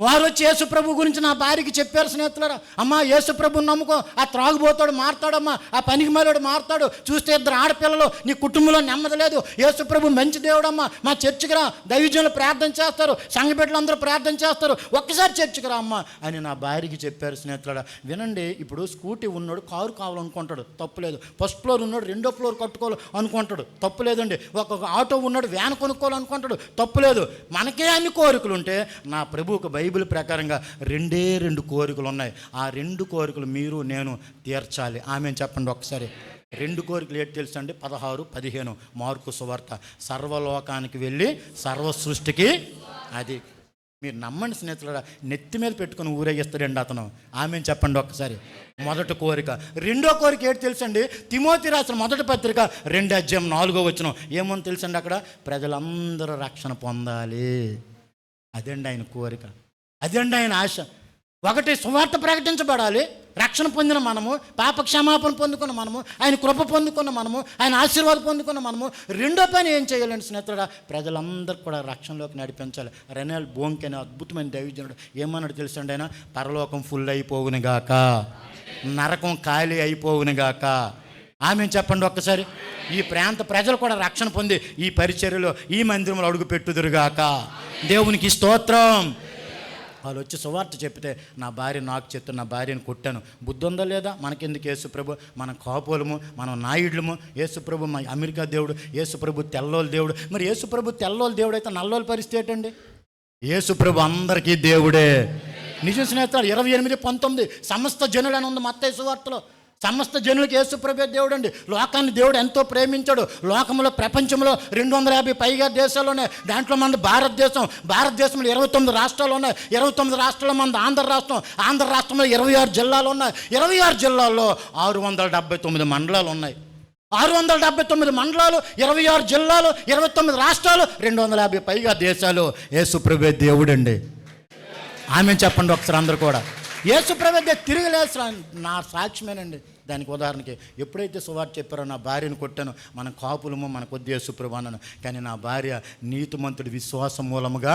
వారు వచ్చి యేసుప్రభు గురించి నా భార్యకి చెప్పారు స్నేహితులారా, అమ్మా యేసుప్రభుని నమ్ముకో, ఆ త్రాగుబోతాడు మారుతాడమ్మా, ఆ పనికి మారాడు మారుతాడు, చూస్తే 2 ఆడపిల్లలు, నీ కుటుంబంలో నెమ్మది లేదు, యేసుప్రభు మంచి దేవుడమ్మా, మా చర్చికి రా, దైవజనులు ప్రార్థన చేస్తారు, సంఘ బిడ్డలందరూ ప్రార్థన చేస్తారు, ఒక్కసారి చర్చికి రా అమ్మా అని నా భార్యకి చెప్పారు స్నేహితులారా. వినండి, ఇప్పుడు స్కూటీ ఉన్నాడు కారు కావాలనుకుంటాడు, తప్పులేదు. ఫస్ట్ ఫ్లోర్ ఉన్నాడు 2వ ఫ్లోర్ కట్టుకోవాలి అనుకుంటాడు, తప్పులేదండి. ఒక ఆటో ఉన్నాడు వ్యాన్ కొనుక్కోవాలనుకుంటాడు, తప్పులేదు. మనకే అన్ని కోరికలు ఉంటే నా ప్రభువుకు బైబిల్ ప్రకారంగా 2 కోరికలు ఉన్నాయి. ఆ 2 కోరికలు మీరు నేను తీర్చాలి. ఆమె చెప్పండి ఒకసారి. 2 కోరికలు ఏంటి తెలుసా అండి? 16, 15 మార్కు సువార్త. సర్వలోకానికి వెళ్ళి సర్వ సృష్టికి, అది మీరు నమ్మండి స్నేహితులారా, నెత్తి మీద పెట్టుకుని ఊరేగిస్తాడండి అతను. ఆమె చెప్పండి ఒక్కసారి. మొదటి కోరిక. 2వ కోరిక ఏంటి తెలుసండి? తిమోతి రాసిన మొదటి పత్రిక 2:4 ఏమని తెలుసండి? అక్కడ ప్రజలందరూ రక్షణ పొందాలి. అదండి ఆయన కోరిక, అదండి ఆయన ఆశ. ఒకటి, సువార్త ప్రకటించబడాలి, రక్షణ పొందిన మనము, పాప క్షమాపణ పొందుకున్న మనము, ఆయన కృప పొందుకున్న మనము, ఆయన ఆశీర్వాదం పొందుకున్న మనము. 2వ పని ఏం చేయాలండి స్నేహితుడా? ప్రజలందరూ కూడా రక్షణలోకి నడిపించాలి. రెనాల్డ్ బోంక్ అనే అద్భుతమైన దైవజనుడు ఏమన్నాడు తెలుసండి? ఆయన పరలోకం ఫుల్ అయిపోవునుగాక, నరకం ఖాళీ అయిపోవునుగాక. ఆమె చెప్పండి ఒక్కసారి. ఈ ప్రాంత ప్రజలు కూడా రక్షణ పొంది ఈ పరిచర్యలో, ఈ మందిరంలో అడుగు పెట్టుదురుగాక. దేవునికి స్తోత్రం. వాళ్ళు వచ్చి సువార్త చెప్తే నా భార్య నాకు చెప్తే నా భార్యను కొట్టాను. బుద్ధి ఉందా లేదా? మనకెందుకు యేసుప్రభు? మనం కాపోలము, మనం నాయుడులము. యేసుప్రభు మా అమెరికా దేవుడు, యేసుప్రభు తెల్లోళ్ళ దేవుడు. మరి యేసుప్రభు తెల్లోళ్ళ దేవుడు అయితే నల్లోళ్ళ పరిస్థితి ఏంటండి? యేసుప్రభు అందరికీ దేవుడే. నిజం స్నేహితులు. 28:19 సమస్త జనులు అని ఉంది మత్తయి సువార్తలో. సమస్త జనులకి యేసుప్రభు దేవుడు అండి. లోకాన్ని దేవుడు ఎంతో ప్రేమించాడు. లోకంలో, ప్రపంచంలో 250 పైగా దేశాలు ఉన్నాయి. దాంట్లో మన భారతదేశంలో 29 రాష్ట్రాలు ఉన్నాయి. 29 రాష్ట్రాల్లో మన ఆంధ్ర రాష్ట్రం. ఆంధ్ర రాష్ట్రంలో 26 జిల్లాలు ఉన్నాయి. 26 జిల్లాల్లో 679 మండలాలు ఉన్నాయి. 679 మండలాలు, 26 జిల్లాలు, 29 రాష్ట్రాలు, 250 పైగా దేశాలు. యేసుప్రభు దేవుడండి. ఆమె చెప్పండి ఒకసారి అందరూ కూడా. యేసుప్రభు తిరగలేసరా నా సాక్ష్యమేనండి. దానికి ఉదాహరణకి ఎప్పుడైతే సువార్త చెప్పారో నా భార్యను కొట్టాను, మనం కాపులము, మన కొద్ది యేసుప్రభు అన్నాను. కానీ నా భార్య నీతిమంతుడి విశ్వాసం మూలముగా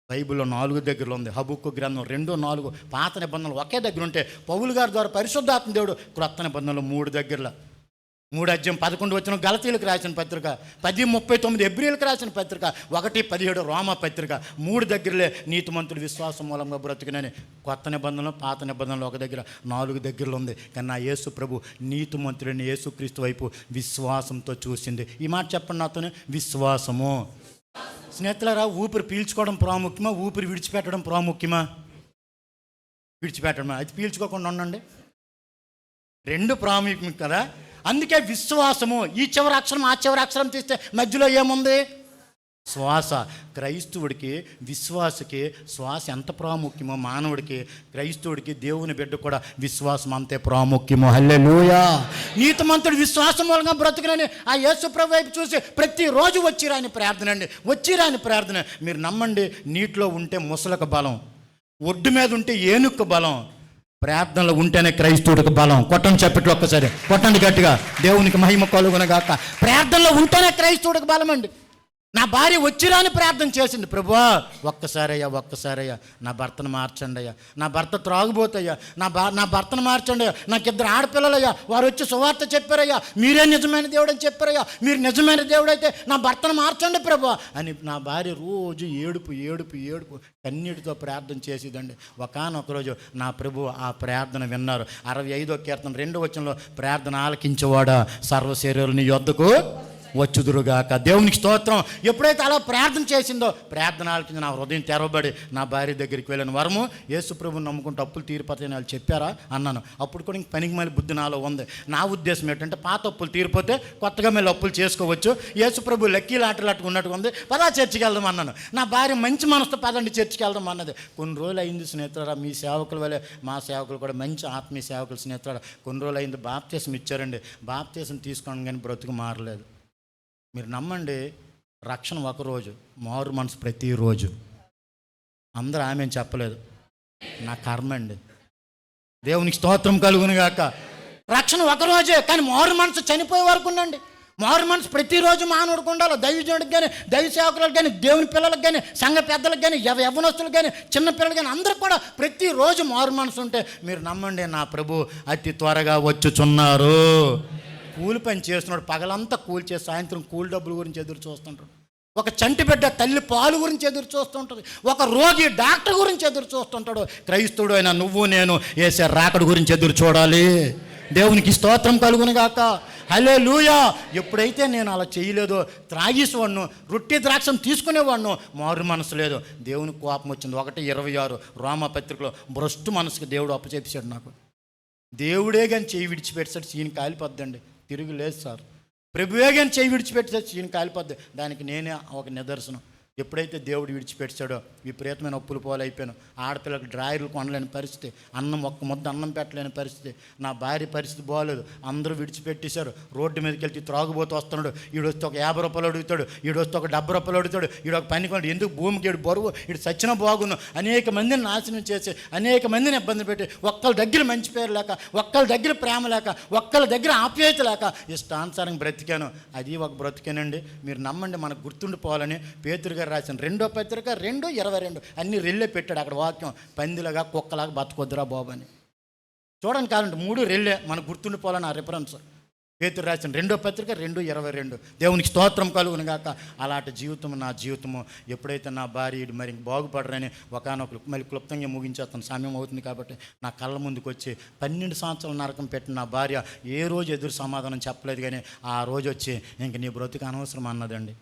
బైబిల్లో 4 దగ్గరలో ఉంది. హబక్కు గ్రంథం 2:4. పాత నిబంధనలు ఒకే దగ్గర ఉంటే పౌలు గారి ద్వారా పరిశుద్ధాత్మ దేవుడు క్రొత్త నిబంధనలు 3 దగ్గరలో, 3:11 గలతీయులకు రాసిన పత్రిక, 10:39 హెబ్రీయులకు రాసిన పత్రిక, 1:17 రోమా పత్రిక. 3 దగ్గరలే నీతిమంతుడు విశ్వాసం మూలంగా బ్రతుకునని. కొత్త నిబంధనలు, పాత నిబంధనలు ఒక దగ్గర, 4 దగ్గరలో ఉంది. కానీ నా యేసు ప్రభు నీతిమంతుడిని యేసుక్రీస్తు వైపు విశ్వాసంతో చూసింది. ఈ మాట చెప్పండి నాతోనే, విశ్వాసము. స్నేహితులారా, ఊపిరి పీల్చుకోవడం ప్రాముఖ్యమా, ఊపిరి విడిచిపెట్టడం ప్రాముఖ్యమా? విడిచిపెట్టడమా? అది పీల్చుకోకుండా ఉండండి. 2 ప్రాముఖ్యం కదా. అందుకే విశ్వాసము. ఈ చివరి అక్షరం ఆ చివరి అక్షరం తీస్తే మధ్యలో ఏముంది? శ్వాస. క్రైస్తవుడికి, విశ్వాసకి శ్వాస ఎంత ప్రాముఖ్యమో మానవుడికి, క్రైస్తవుడికి, దేవుని బిడ్డ కూడా విశ్వాసం అంతే ప్రాముఖ్యమో. హల్లెలూయా. నీతిమంతుడు విశ్వాసం మూలంగా బ్రతుకునని ఆ యేసుప్రభు వైపు చూసి ప్రతిరోజు వచ్చిరాని ప్రార్థన అండి, వచ్చిరాని ప్రార్థన. మీరు నమ్మండి, నీటిలో ఉంటే ముసలకు బలం, ఒడ్డు మీద ఉంటే ఏనుక్కు బలం, ప్రార్థనలో ఉంటేనే క్రైస్తవుడికి బలం. కొట్టండి చప్పట్లు ఒక్కసారి, కొట్టండి గట్టిగా. దేవునికి మహిమ కలుగునగాక. ప్రార్థనలో ఉంటేనే క్రైస్తవుడికి బలం అండి. నా భార్య వచ్చిరాని ప్రార్థన చేసింది. ప్రభువా ఒక్కసారయ్యా నా భర్తను మార్చండి అయ్యా, నా భర్త త్రాగుబోతయ్యా, నా భర్తను మార్చండి అయ్యా, నాకు 2 ఆడపిల్లలయ్యా, వారు వచ్చి సువార్త చెప్పారయ్యా, మీరే నిజమైన దేవుడు అని చెప్పారయ్యా, మీరు నిజమైన దేవుడు అయితే నా భర్తను మార్చండి ప్రభువా అని నా భార్య రోజు ఏడుపు కన్నీటితో ప్రార్థన చేసేదండి. ఒకానొక రోజు నా ప్రభు ఆ ప్రార్థన విన్నారు. 65వ కీర్తన 2వ వచనంలో, ప్రార్థన ఆలకించేవాడా సర్వశరీరులు నీ యొద్దకు వచ్చుదురుగాక. దేవునికి స్తోత్రం. ఎప్పుడైతే అలా ప్రార్థన చేసిందో, ప్రార్థన ఆలకించి నా హృదయం తెరవబడి నా భార్య దగ్గరికి వెళ్ళాను. వరము యేసు ప్రభుని నమ్ముకుంటే అప్పులు తీరిపోతాయని వాళ్ళు చెప్పారా అన్నాను. అప్పుడు కూడా ఇంక పనికి మళ్ళీ బుద్ధి నాలో ఉంది. నా ఉద్దేశం ఏంటంటే, పాత అప్పులు తీరిపోతే కొత్తగా మళ్ళీ అప్పులు చేసుకోవచ్చు, యేసు ప్రభు లక్కీ లాటలాట్టుకు ఉన్నట్టుగా ఉంది, పదా చర్చికి వెళ్దాం అన్నాను. నా భార్య మంచి మనసుతో పదండి చర్చికి వెళ్దాం అన్నది. కొన్ని రోజులు అయింది స్నేహితులారా, మీ సేవకుల వల్లే మా సేవకులు కూడా మంచి ఆత్మీయ సేవకులు స్నేహితులారా, కొన్ని రోజులు అయింది బాప్తీసం ఇచ్చారండి. బాప్తీసం తీసుకోవడం కానీ బ్రతుకు మారలేదు. మీరు నమ్మండి, రక్షణ ఒకరోజు, మారు మనసు ప్రతిరోజు. అందరూ ఆమె చెప్పలేదు, నా కర్మ అండి. దేవునికి స్తోత్రం కలుగును గాక. రక్షణ ఒకరోజే, కానీ మారు మనసు చనిపోయే వరకు ఉండండి. మారు మనసు ప్రతిరోజు మానవుడికి ఉండాలి. దైవజనుడికి కానీ, దైవ సేవకులకు కానీ, దేవుని పిల్లలకు కానీ, సంఘ పెద్దలకు కానీ, యవనస్తులకు కానీ, చిన్న పిల్లలు కానీ, అందరూ కూడా ప్రతిరోజు మారు మనసు ఉంటే మీరు నమ్మండి, నా ప్రభు అతి త్వరగా వచ్చుచున్నారు. కూలి పని చేస్తున్నాడు, పగలంతా కూలి చేసి సాయంత్రం కూలి డబ్బుల గురించి ఎదురు చూస్తుంటాడు. ఒక చంటి బిడ్డ తల్లి పాలు గురించి ఎదురు చూస్తుంటుంది. ఒక రోగి డాక్టర్ గురించి ఎదురు చూస్తుంటాడు. క్రైస్తవుడు అయినా నువ్వు నేను యేసు రాకడ గురించి ఎదురు చూడాలి. దేవునికి స్తోత్రం కలుగును గాక. హల్లెలూయా. ఎప్పుడైతే నేను అలా చేయలేదో, త్రాగేసేవాడిను, రొట్టె ద్రాక్షను తీసుకునేవాడిను, మారు మనసు లేదు, దేవునికి కోపం వచ్చింది. 1:26 రోమాపత్రికలో, భ్రష్టు మనసుకి దేవుడు అప్పచెప్పేశాడు నాకు. దేవుడే కానీ చేయి విడిచిపెట్టాడు, సీన్ కాలిపోద్దండి, తిరిగి లేదు సార్. ప్రభువే కానీ చేయి విడిచిపెట్టాడు, సీన్ కాలిపోద్ది. దానికి నేనే ఒక నిదర్శనం. ఎప్పుడైతే దేవుడు విడిచిపెట్టాడో విపరీతమైన అప్పులు పోలైపోయాను. ఆడపిల్లలకు డ్రాయర్లు కొనలేని పరిస్థితి, ఒక్క ముద్ద అన్నం పెట్టలేని పరిస్థితి. నా భార్య పరిస్థితి బాగోలేదు, అందరూ విడిచిపెట్టేశారు. రోడ్డు మీదకి వెళ్తే త్రాగుబోతూ వస్తున్నాడు. ఈడొస్తే ఒక 50 రూపాయలు అడుగుతాడు, ఈడొస్తే ఒక 70 రూపాయలు అడుగుతాడు, ఈడొక పని కొన్నాడు, ఎందుకు భూమికి ఈడు బరువు, ఈడు సచ్చిన బాగున్నాం. అనేక మందిని నాశనం చేసి, అనేక మందిని ఇబ్బంది పెట్టి, ఒక్కళ్ళ దగ్గర మంచి పేరు లేక, ఒక్కళ్ళ దగ్గర ప్రేమ లేక, ఒక్కళ్ళ దగ్గర ఆప్యాయత లేక ఇష్టానుసారంగా బ్రతికాను. అది ఒక బ్రతికేనండి. మీరు నమ్మండి, మనకు గుర్తుండిపోవాలని పేతురు గారు రాసిన 2వ పత్రిక 2:22 అన్ని రెల్లే పెట్టాడు అక్కడ వాక్యం. పందిలాగా కుక్కలాగా బతకొద్దురా బాబు అని. చూడండి కాదండి, 3 రెల్లే మనకు గుర్తుండిపోవాలని ఆ రిఫరెన్స్. పేతురు రాసిన 2వ పత్రిక 2:22. దేవునికి స్తోత్రం కలుగును గాక. అలాంటి జీవితం నా జీవితము. ఎప్పుడైతే నా భార్య మరి బాగుపడరని ఒకనొకరు మళ్ళీ క్లుప్తంగా ముగించేస్తాను, సమయం అవుతుంది కాబట్టి, నా కళ్ళ ముందుకు వచ్చి 12 సంవత్సరాల నరకం పెట్టిన నా భార్య ఏ రోజు ఎదురు సమాధానం చెప్పలేదు, కానీ ఆ రోజు వచ్చి ఇంక నీ బ్రతుకు అనవసరం అన్నదండి.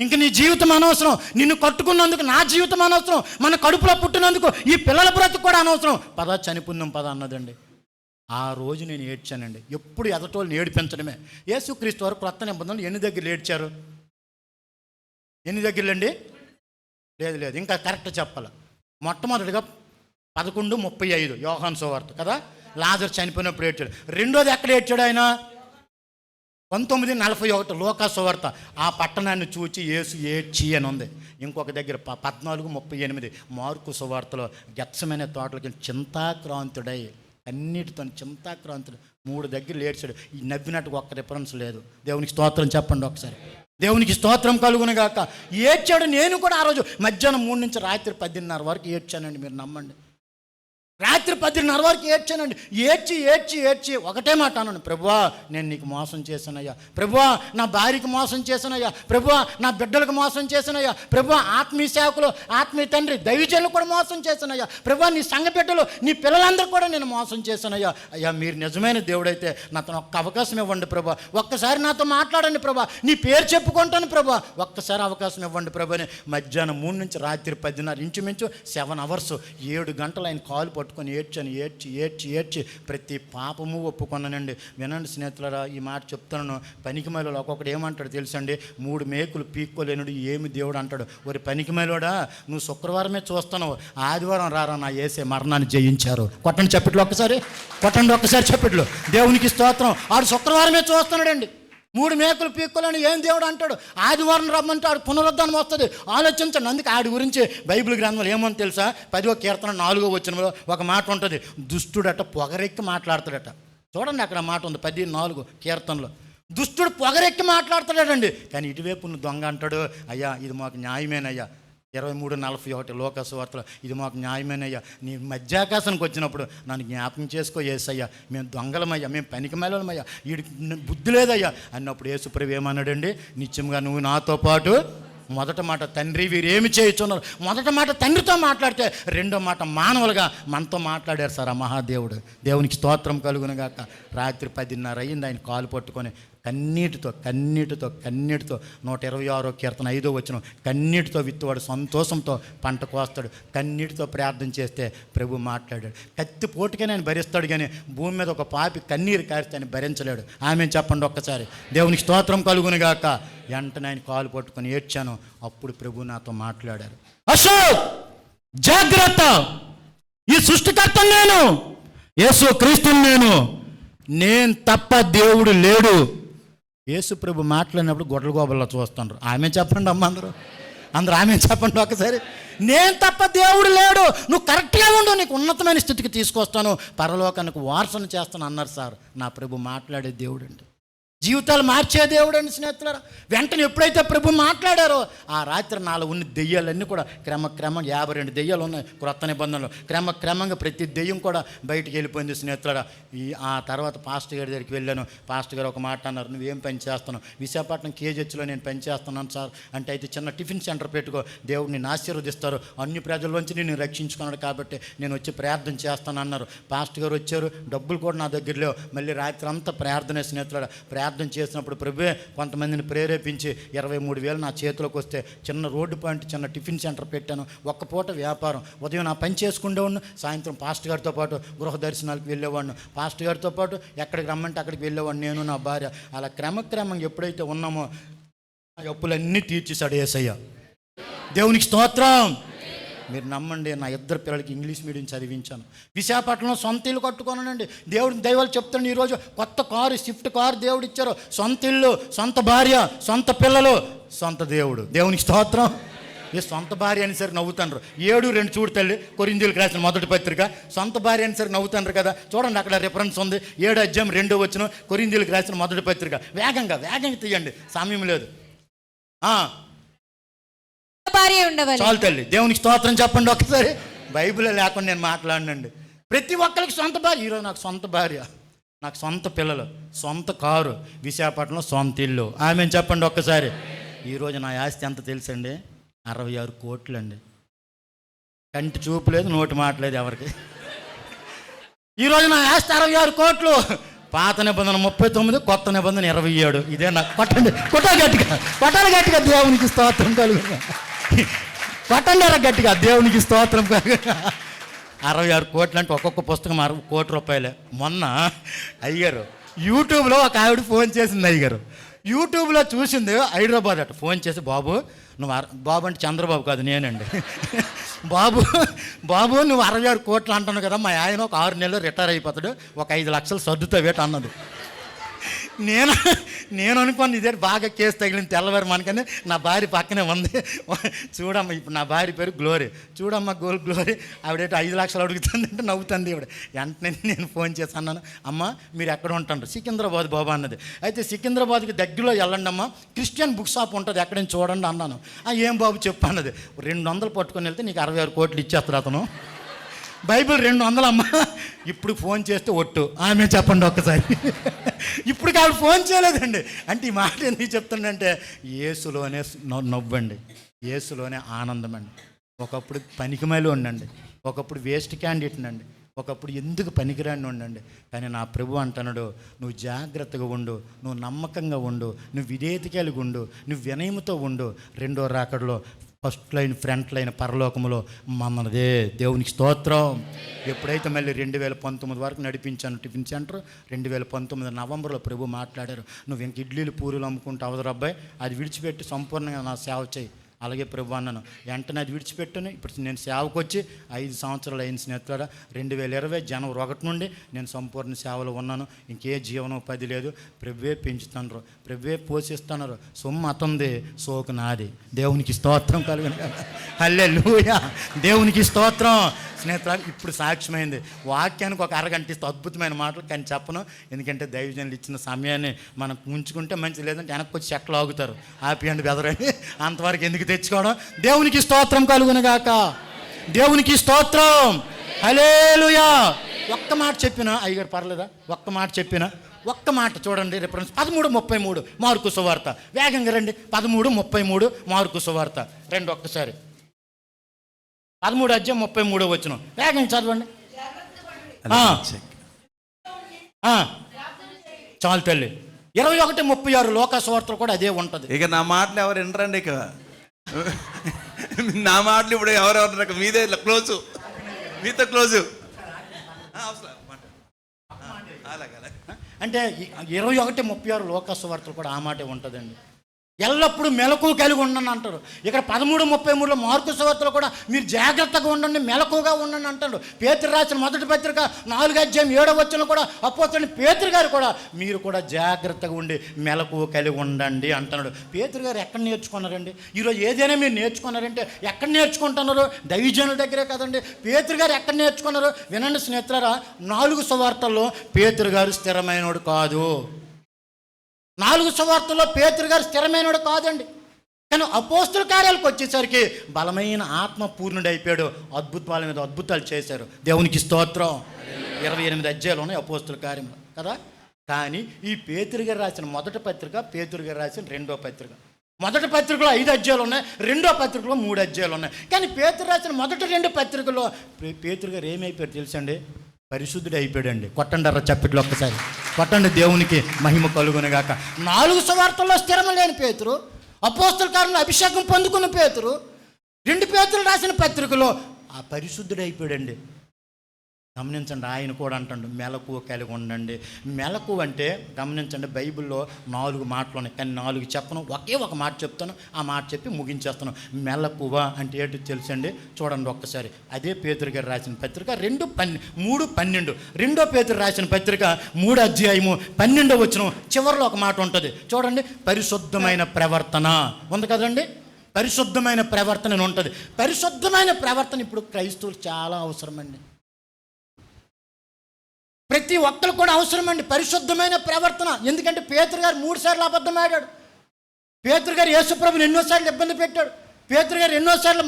ఇంక నీ జీవితం అనవసరం, నిన్ను కట్టుకున్నందుకు నా జీవితం అనవసరం, మన కడుపులో పుట్టినందుకు ఈ పిల్లల బ్రతుకు కూడా అనవసరం, పద చనిపోందాం పద అన్నదండి. ఆ రోజు నేను ఏడ్చానండి. ఎప్పుడు ఎదటోళ్ళని ఏడిపించడమే. యేసుక్రీస్తు వారు క్రొత్త నిబంధనలు ఎన్ని దగ్గరలు ఏడ్చారు? ఎన్ని దగ్గరలండి? లేదు ఇంకా కరెక్ట్ చెప్పాలి. మొట్టమొదటిగా 11:35 యోహాను సువార్త కదా, లాజరు చనిపోయినప్పుడు ఏడ్చాడు. రెండోది ఎక్కడ ఏడ్చాడు ఆయన? 19:41 లూకా సువార్త. ఆ పట్టణాన్ని చూచి యేసు ఏడ్చి అని ఉంది. ఇంకొక దగ్గర 14:38 మార్కు సువార్తలో గెత్సెమనే తోటలకి చింతాక్రాంతుడై, అన్నిటితో చింతాక్రాంతుడు 3 దగ్గర ఏడ్చాడు. ఈ నవ్వినట్టుగా ఒక్క రిఫరెన్స్ లేదు. దేవునికి స్తోత్రం చెప్పండి ఒకసారి. దేవునికి స్తోత్రం కలుగును గాక. ఏడ్చాడు. నేను కూడా ఆ రోజు మధ్యాహ్నం 3 నుంచి రాత్రి 10:30 వరకు ఏడ్చానండి. మీరు నమ్మండి, రాత్రి 10:30 వరకు ఏడ్చానండి. ఏడ్చి ఒకటే మాట అన్నాను, ప్రభువా నేను నీకు మోసం చేశానయ్యా, ప్రభువా నా భార్యకి మోసం చేశానయ్యా, ప్రభువా నా బిడ్డలకు మోసం చేశానయ్యా, ప్రభువా ఆత్మీయ సేవకులు, ఆత్మీయ తండ్రి దైవజనులు కూడా మోసం చేశానయ్యా, ప్రభువా నీ సంఘ బిడ్డలు, నీ పిల్లలందరూ కూడా నేను మోసం చేశానయ్యా. అయ్యా మీరు నిజమైన దేవుడైతే నాతో ఒక్క అవకాశం ఇవ్వండి ప్రభా, ఒక్కసారి నాతో మాట్లాడండి ప్రభా, నీ పేరు చెప్పుకుంటాను ప్రభా, ఒక్కసారి అవకాశం ఇవ్వండి ప్రభా అని మధ్యాహ్నం 3 నుంచి రాత్రి 10:30 ఇంచుమించు 7 అవర్స్ 7 గంటలు ఆయన కాలు పట్టుకొని ఏడ్చి ప్రతి పాపము ఒప్పుకొన్నానండి. వినండి స్నేహితులారా, ఈ మాట చెప్తాను. పనికి మేలోడు ఒక్కొక్కడు ఏమంటాడు తెలుసండి? 3 మేకులు పీక్కోలేనుడు ఏమి దేవుడు అంటాడు. ఒరి పనికి మేలోడా, నువ్వు శుక్రవారమే చూస్తున్నావు, ఆదివారం రారా నా యేసే మరణాన్ని జయించారు. కొట్టండి చప్పట్లు ఒక్కసారి, చప్పట్లు. దేవునికి స్తోత్రం. ఆడు శుక్రవారమే చూస్తున్నాడండి. 3 మేకులు పీక్కోలేని ఏం దేవుడు అంటాడు. ఆదివారం రమ్మంటే ఆడు పునరుద్ధానం వస్తుంది. ఆలోచించండి. అందుకే ఆడి గురించి బైబిల్ గ్రంథంలో ఏమో తెలుసా? 10వ కీర్తన 4వ వచనంలో ఒక మాట ఉంటుంది, దుష్టుడట పొగరెక్కి మాట్లాడతాడట. చూడండి అక్కడ మాట ఉంది 10:4 కీర్తనలో. దుష్టుడు పొగరెక్కి మాట్లాడతాడండి, కానీ ఇటువైపు ఉన్న దొంగ అంటాడు, అయ్యా ఇది మాకు న్యాయమేనయ్యా, 23:41 లోకాసు వార్తలు, ఇది మాకు న్యాయమేనయ్యా, నీ మధ్యాకాశానికి వచ్చినప్పుడు నన్ను జ్ఞాపకం చేసుకో యేసయ్యా, మేము దొంగలమయ్యా, మేము పనికి మేళమయ్యా, వీడికి బుద్ధి లేదయ్యా అన్నప్పుడు యేసుప్రభు ఏమన్నాడండి, నిత్యంగా నువ్వు నాతో పాటు. మొదట మాట తండ్రి వీరేమి చేయుచున్నారు, మొదట మాట తండ్రితో మాట్లాడితే రెండో మాట మానవులుగా మనతో మాట్లాడారు సార్ ఆ మహాదేవుడు. దేవునికి స్తోత్రం కలుగునుగాక. రాత్రి 10:30 అయ్యింది, ఆయన కాలు పట్టుకొని కన్నీటితో 126వ కీర్తన 5వ వచనం, కన్నీటితో విత్తువాడు సంతోషంతో పంట కోస్తాడు. కన్నీటితో ప్రార్థన చేస్తే ప్రభు మాట్లాడాడు. కత్తి పోటుకే నేను భరిస్తాడు, కానీ భూమి మీద ఒక పాపి కన్నీరు కారిస్తే ఆయన భరించలేడు. ఆమె చెప్పండి ఒక్కసారి. దేవునికి స్తోత్రం కలుగునుగాక. వెంటనే ఆయన కాలు పట్టుకొని ఏడ్చాను. అప్పుడు ప్రభు నాతో మాట్లాడారు, అశోక్ జాగ్రత్త, ఈ సృష్టికర్త నేను, యేసు క్రీస్తుని నేను తప్ప దేవుడు లేడు. యేసు ప్రభు మాట్లాడినప్పుడు గొడ్ల గోబల్లో చూస్తున్నారు. ఆమె చెప్పండి అమ్మ, అందరూ ఆమె చెప్పండి ఒకసారి. నేను తప్ప దేవుడు లేడు, నువ్వు కరెక్ట్గా ఉండు, నీకు ఉన్నతమైన స్థితికి తీసుకొస్తాను, పరలోకానికి వారసును చేస్తాను అన్నారు సార్. నా ప్రభు మాట్లాడే దేవుడు అండి, జీవితాలు మార్చే దేవుడు అండి స్నేహితులారా. వెంటనే ఎప్పుడైతే ప్రభు మాట్లాడారో ఆ రాత్రి నాలో ఉన్న దెయ్యాలన్నీ కూడా క్రమక్రమంగా 52 దెయ్యాలు ఉన్నాయి క్రొత్త నిబంధనలు. క్రమంగా ప్రతి దెయ్యం కూడా బయటికి వెళ్ళిపోయింది స్నేహితులారా. ఆ తర్వాత పాస్టర్ గారి దగ్గరికి వెళ్ళాను. పాస్టర్ గారు ఒక మాట అన్నారు, నువ్వేం పని చేస్తున్నావు? విశాఖపట్నం కేజెచ్లో నేను పని చేస్తున్నాను సార్ అంటే, అయితే చిన్న టిఫిన్ సెంటర్ పెట్టుకో, దేవుడు నిన్ను ఆశీర్వదిస్తారు, అన్ని ప్రజల్లోంచి నేను రక్షించుకున్నాడు కాబట్టి నేను వచ్చి ప్రార్థన చేస్తాను అన్నారు. పాస్టర్ గారు వచ్చారు, డబ్బులు కూడా నా దగ్గర లేవు. మళ్ళీ రాత్రి అంతా ప్రార్థన స్నేహితులారా. ప్రార్థన చేసినప్పుడు ప్రభువే కొంతమందిని ప్రేరేపించి 23,000 నా చేతిలోకి వస్తే చిన్న రోడ్డు పాయింట్ చిన్న టిఫిన్ సెంటర్ పెట్టాను. ఒక్క పూట వ్యాపారం. ఉదయం నా పని చేసుకుండేవాడిని, సాయంత్రం పాస్టర్ గారితో పాటు గృహ దర్శనాలకు వెళ్ళేవాడిని, పాస్టర్ గారితో పాటు ఎక్కడికి రమ్మంటే అక్కడికి వెళ్ళేవాడిని, నేను నా భార్య. అలా క్రమక్రమంగా ఎప్పుడైతే ఉన్నామో ఆ అప్పులన్నీ తీర్చేశాడు యేసయ్య. దేవునికి స్తోత్రం. మీరు నమ్మండి, నా 2 పిల్లలకి ఇంగ్లీష్ మీడియం చదివించాను. విశాఖపట్నంలో సొంత ఇల్లు కట్టుకోనండి. దేవుడికి దైవాలు చెప్తాను, ఈరోజు కొత్త కారు, స్విఫ్ట్ కారు దేవుడు ఇచ్చారు. సొంత ఇల్లు, సొంత భార్య, సొంత పిల్లలు, సొంత దేవుడు. దేవునికి స్తోత్రం. ఈ సొంత భార్య అని సరికి నవ్వుతాండ్రు. 7:2 చూడు తల్లి, కొరింథీయులకు రాసిన మొదటి పత్రిక. సొంత భార్య అని సరికి నవ్వుతాండ్రు కదా, చూడండి అక్కడ రిఫరెన్స్ ఉంది. 7:2 కొరింథీయులకు రాసిన మొదటి పత్రిక. వేగంగా తీయండి, సమయం లేదు. భార్య ఉండవాలి. చాలు తల్లి, దేవునికి స్తోత్రం చెప్పండి ఒకసారి. బైబిల్ లేకుండా నేను మాట్లాడనండి. ప్రతి ఒక్కరికి సొంత భార్య. ఈరోజు నాకు సొంత భార్య, నాకు సొంత పిల్లలు, సొంత కారు, విశాఖపట్నంలో సొంత ఇల్లు. ఆమె చెప్పండి ఒక్కసారి. ఈరోజు నా ఆస్తి ఎంత తెలుసండి? 66 కోట్లు అండి. కంటి చూపు లేదు, నోటి మాటలేదు ఎవరికి. ఈరోజు నా ఆస్తి 66 కోట్లు. పాత నిబంధన 39, కొత్త నిబంధన 27. ఇదే నాకు కొట్టాలి గట్టిగా దేవునికి స్తోత్రం కలుగు. కొట్టండి గట్టిగా దేవునికి స్తోత్రం కలుగు. 66 కోట్లు అంటే ఒక్కొక్క పుస్తకం 60 కోట్ల రూపాయలే. మొన్న అయ్యగారు యూట్యూబ్లో ఒక ఆవిడ ఫోన్ చేసింది. అయ్యగారు యూట్యూబ్లో చూసింది, హైదరాబాద్ అట. ఫోన్ చేసి, బాబు బాబు అంటే చంద్రబాబు కాదు, నేనండి. బాబు నువ్వు 66 కోట్లు అంటున్నావు కదా, మా ఆయన ఒక 6 నెలలు రిటైర్ అయిపోతాడు, ఒక 5 లక్షలు సర్దుతా వేట అన్నది. నేను అనుకోను ఇదే బాగా కేసు తగిలింది తెల్లవారు మనకని. నా భార్య పక్కనే ఉంది. చూడమ్మ, ఇప్పుడు నా భార్య పేరు గ్లోరీ. చూడమ్మ గ్లోరీ, ఆవిడేటో 5 లక్షలు అడుగుతుందంటే నవ్వుతుంది ఆవిడ. వెంటనే నేను ఫోన్ చేసి అన్నాను, అమ్మ మీరు ఎక్కడ ఉంటారు? సికింద్రాబాద్ బాబా అన్నది. అయితే సికింద్రాబాద్కి దగ్గరలో వెళ్ళండి అమ్మ, క్రిస్టియన్ బుక్ షాప్ ఉంటుంది, ఎక్కడైనా చూడండి అన్నాను. ఏం బాబు చెప్పు అన్నది. 200 పట్టుకొని వెళ్తే నీకు 66 కోట్లు ఇచ్చేస్తారు అతను. బైబిల్ 200 అమ్మ. ఇప్పుడు ఫోన్ చేస్తే ఒట్టు. ఆమె చెప్పండి ఒక్కసారి. ఇప్పుడు కాదు, ఫోన్ చేయలేదండి. అంటే ఈ మాట ఎందుకు చెప్తుండంటే, యేసులోనే నవ్వండి, యేసులోనే ఆనందం అండి. ఒకప్పుడు పనికిమాలి ఉండండి, ఒకప్పుడు వేస్ట్ క్యాండిడేట్ అండి, ఒకప్పుడు ఎందుకు పనికిరాని ఉండండి. కానీ నా ప్రభు అంటున్నాడు, నువ్వు జాగ్రత్తగా ఉండు, నువ్వు నమ్మకంగా ఉండు, నువ్వు విధేయత కలిగి ఉండు, నువ్వు వినయముతో ఉండు. రెండో రాకడలో ఫస్ట్ లైన్ ఫ్రంట్ లైన్ పరలోకములో మమ్మల్దే. దేవునికి స్తోత్రం. ఎప్పుడైతే మళ్ళీ 2019 వరకు నడిపించాను టిఫిన్ సెంటర్, 2019 నవంబర్లో ప్రభు మాట్లాడారు, నువ్వు ఇంక ఇడ్లీలు పూరీలు అమ్ముకుంటూ అవసరం అబ్బాయి, అది విడిచిపెట్టి సంపూర్ణంగా నా సేవ చేయి. అలాగే ప్రభు అన్నాను. వెంటనే అది విడిచిపెట్టాను. ఇప్పుడు నేను సేవకు వచ్చి 5 సంవత్సరాలు అయిన స్నేహితులారా. 2020 జనవరి 1 నుండి నేను సంపూర్ణ సేవలో ఉన్నాను. ఇంకే జీవనోపాధి లేదు. ప్రభువే పెంచుతున్నారు, ప్రభువే పోషిస్తున్నారు. సొమ్ము అతంది, సోకు నాది. దేవునికి స్తోత్రం కలుగును. హల్లెలూయా, దేవునికి స్తోత్రం. స్నేహితురాలు ఇప్పుడు సాక్ష్యమైంది. వాక్యానికి ఒక అరగంట ఇస్తే అద్భుతమైన మాటలు, కానీ చెప్పను. ఎందుకంటే దైవజనులు ఇచ్చిన సమయాన్ని మనం ఉంచుకుంటే మంచిది, లేదంటే వెనక్కి వచ్చి చెక్కలు ఆగుతారు, ఆపియండి బెదరని. అంతవరకు ఎందుకు తెచ్చుకోవడం? దేవునికి స్తోత్రం కలుగునుగాక, దేవునికి స్తోత్రం. హల్లెలూయా. ఒక్క మాట చెప్పినా అయ్యగారు పర్లేదా? ఒక్క మాట చెప్పినా, ఒక్క మాట చూడండి. రిఫరెన్స్ 13:33 మార్కు సువార్త. వేగంగా రండి. 13:33 మార్కు సువార్త రండి ఒక్కసారి. 13:33 వేగంగా చదవండి. చాలు తల్లి. 21:36 లోకా సువార్తలు కూడా అదే ఉంటుంది. ఇక నా మాటలు ఎవరు వినరండి. ఇక నా మాటలు ఇప్పుడు ఎవరెవరు మీదే క్లోజు, మీతో క్లోజు. అంటే 21:36 లోకా సువార్తలు కూడా ఆ మాటే ఉంటుందండి. ఎల్లప్పుడూ మెలకువ కలిగి ఉండండి అంటారు. ఇక్కడ 13:33 మార్కు సువార్తలో కూడా మీరు జాగ్రత్తగా ఉండండి, మెలకువగా ఉండండి అంటాడు. పేతురు రాసిన మొదటి పత్రిక 4:7 కూడా అపోస్తలుడైన పేతురు గారు కూడా మీరు కూడా జాగ్రత్తగా ఉండి మెలకువ కలిగి ఉండండి అంటున్నాడు. పేతురు గారు ఎక్కడ నేర్చుకున్నారండి? ఈరోజు ఏదైనా మీరు నేర్చుకున్నారంటే ఎక్కడ నేర్చుకుంటున్నారు? దైవజనుల దగ్గరే కదండి. పేతురు గారు ఎక్కడ నేర్చుకున్నారు? వినండి స్నేహితులారా, 4 సువార్తల్లో పేతురు గారు స్థిరమైనడు కాదు. 4 సువార్తల్లో పేతురు గారు స్థిరమైనడు కాదండి. కానీ అపోస్తల కార్యాలకు వచ్చేసరికి బలమైన ఆత్మపూర్ణుడు అయిపోయాడు. అద్భుతాల మీద అద్భుతాలు చేశారు. దేవునికి స్తోత్రం. 28 అధ్యాయాలు ఉన్నాయి అపోస్తల కార్యంలో కదా. కానీ ఈ పేతురు గారు రాసిన మొదటి పత్రిక, పేతురు గారు రాసిన 2వ పత్రిక. మొదటి పత్రికలో 5 అధ్యాయాలు ఉన్నాయి, 2వ పత్రికలో 3 అధ్యాయాలు ఉన్నాయి. కానీ పేతురు రాసిన మొదటి 2 పత్రికల్లో పేతురు గారు ఏమైపోయారు తెలుసండి? పరిశుద్ధుడు అయిపోయాడండి. కొట్టండి చప్పట్లు ఒక్కసారి కొట్టండి. దేవునికి మహిమ కలుగునుగాక. 4 సువార్తల్లో స్థిరం లేని పేతురు, అపోస్తల కార్యంలో అభిషేకం పొందుకున్న పేతురు, 2 పేతురు రాసిన పత్రికలో ఆ పరిశుద్ధుడు అయిపోయాడండి. గమనించండి, ఆయన కూడా అంటాడు మెలకువ కలిగి ఉండండి. మెలకువ అంటే గమనించండి, బైబిల్లో 4 మాటలు ఉన్నాయి, కానీ 4 చెప్పను, ఒకే ఒక మాట చెప్తాను. ఆ మాట చెప్పి ముగించేస్తాను. మెలకువ అంటే ఏంటో తెలుసండి? చూడండి ఒక్కసారి. అదే పేతురు గారు రాసిన పత్రిక 3:12. 2వ పేతురు రాసిన పత్రిక 3 అధ్యాయము 12వ వచనం చివరిలో ఒక మాట ఉంటుంది చూడండి. పరిశుద్ధమైన ప్రవర్తన ఉంది కదండి. పరిశుద్ధమైన ప్రవర్తన ఉంటుంది. పరిశుద్ధమైన ప్రవర్తన ఇప్పుడు క్రైస్తవులు చాలా అవసరం అండి. ప్రతి ఒక్కరు కూడా అవసరమండి పరిశుద్ధమైన ప్రవర్తన. ఎందుకంటే పేతురు గారు 3 సార్లు అబద్ధం ఆడాడు. పేతురు గారు యేసుప్రభుని ఎన్నోసార్లు ఇబ్బంది పెట్టాడు. పేతురు గారు ఎన్నోసార్లు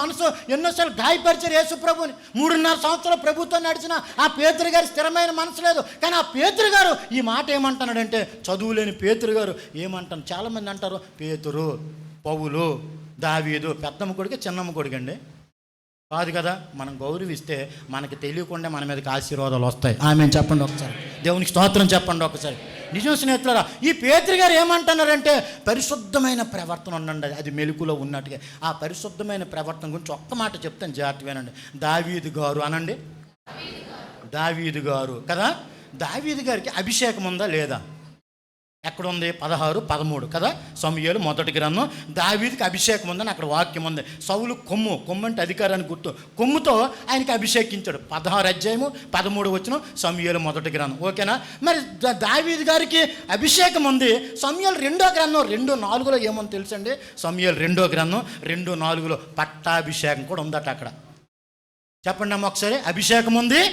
మనసు ఎన్నోసార్లు గాయపరిచారు యేసుప్రభుని. 3.5 సంవత్సరాలు ప్రభుత్వం నడిచిన ఆ పేతురు గారు స్థిరమైన మనసు లేదు. కానీ ఆ పేతురు గారు ఈ మాట ఏమంటున్నాడంటే, చదువులేని పేతురు గారు ఏమంటాను? చాలామంది అంటారు పేతురు, పౌలు, దావీదు పెద్దమ్మ కొడుకు చిన్నమ్మ కొడుకు అండి. కాదు కదా. మనం గౌరవిస్తే మనకి తెలియకుండా మన మీదకి ఆశీర్వాదాలు వస్తాయి. ఆమె చెప్పండి ఒకసారి. దేవునికి స్తోత్రం చెప్పండి ఒకసారి. నిజం స్నేహితులారా, ఈ పేతురు గారు ఏమంటున్నారంటే పరిశుద్ధమైన ప్రవర్తన ఉండండి. అది మెలుకులో ఉన్నట్టుగా. ఆ పరిశుద్ధమైన ప్రవర్తన గురించి ఒక్క మాట చెప్తాను, జాగ్రత్తగానండి. దావీదు గారు అనండి. దావీదు గారు కదా. దావీదు గారికి అభిషేకం ఉందా లేదా? ఎక్కడుంది? 16:13 కదా. సమూయేలు మొదటి గ్రంథం. దావీదుకి అభిషేకం ఉందని అక్కడ వాక్యం ఉంది. సౌలు కొమ్ము అంటే అధికారానికి గుర్తు. కొమ్ముతో ఆయనకి అభిషేకించాడు. 16:13 వచనం సమూయేలు మొదటి గ్రంథం. ఓకేనా? మరి దావీదు గారికి అభిషేకం ఉంది. సమూయేలు 2వ గ్రంథం 2:4 ఏమని తెలుసండి? సమూయేలు 2వ గ్రంథం 2:4 పట్టాభిషేకం కూడా ఉందట అక్కడ. చెప్పండి అమ్మ ఒకసారి. అభిషేకం ఉంది,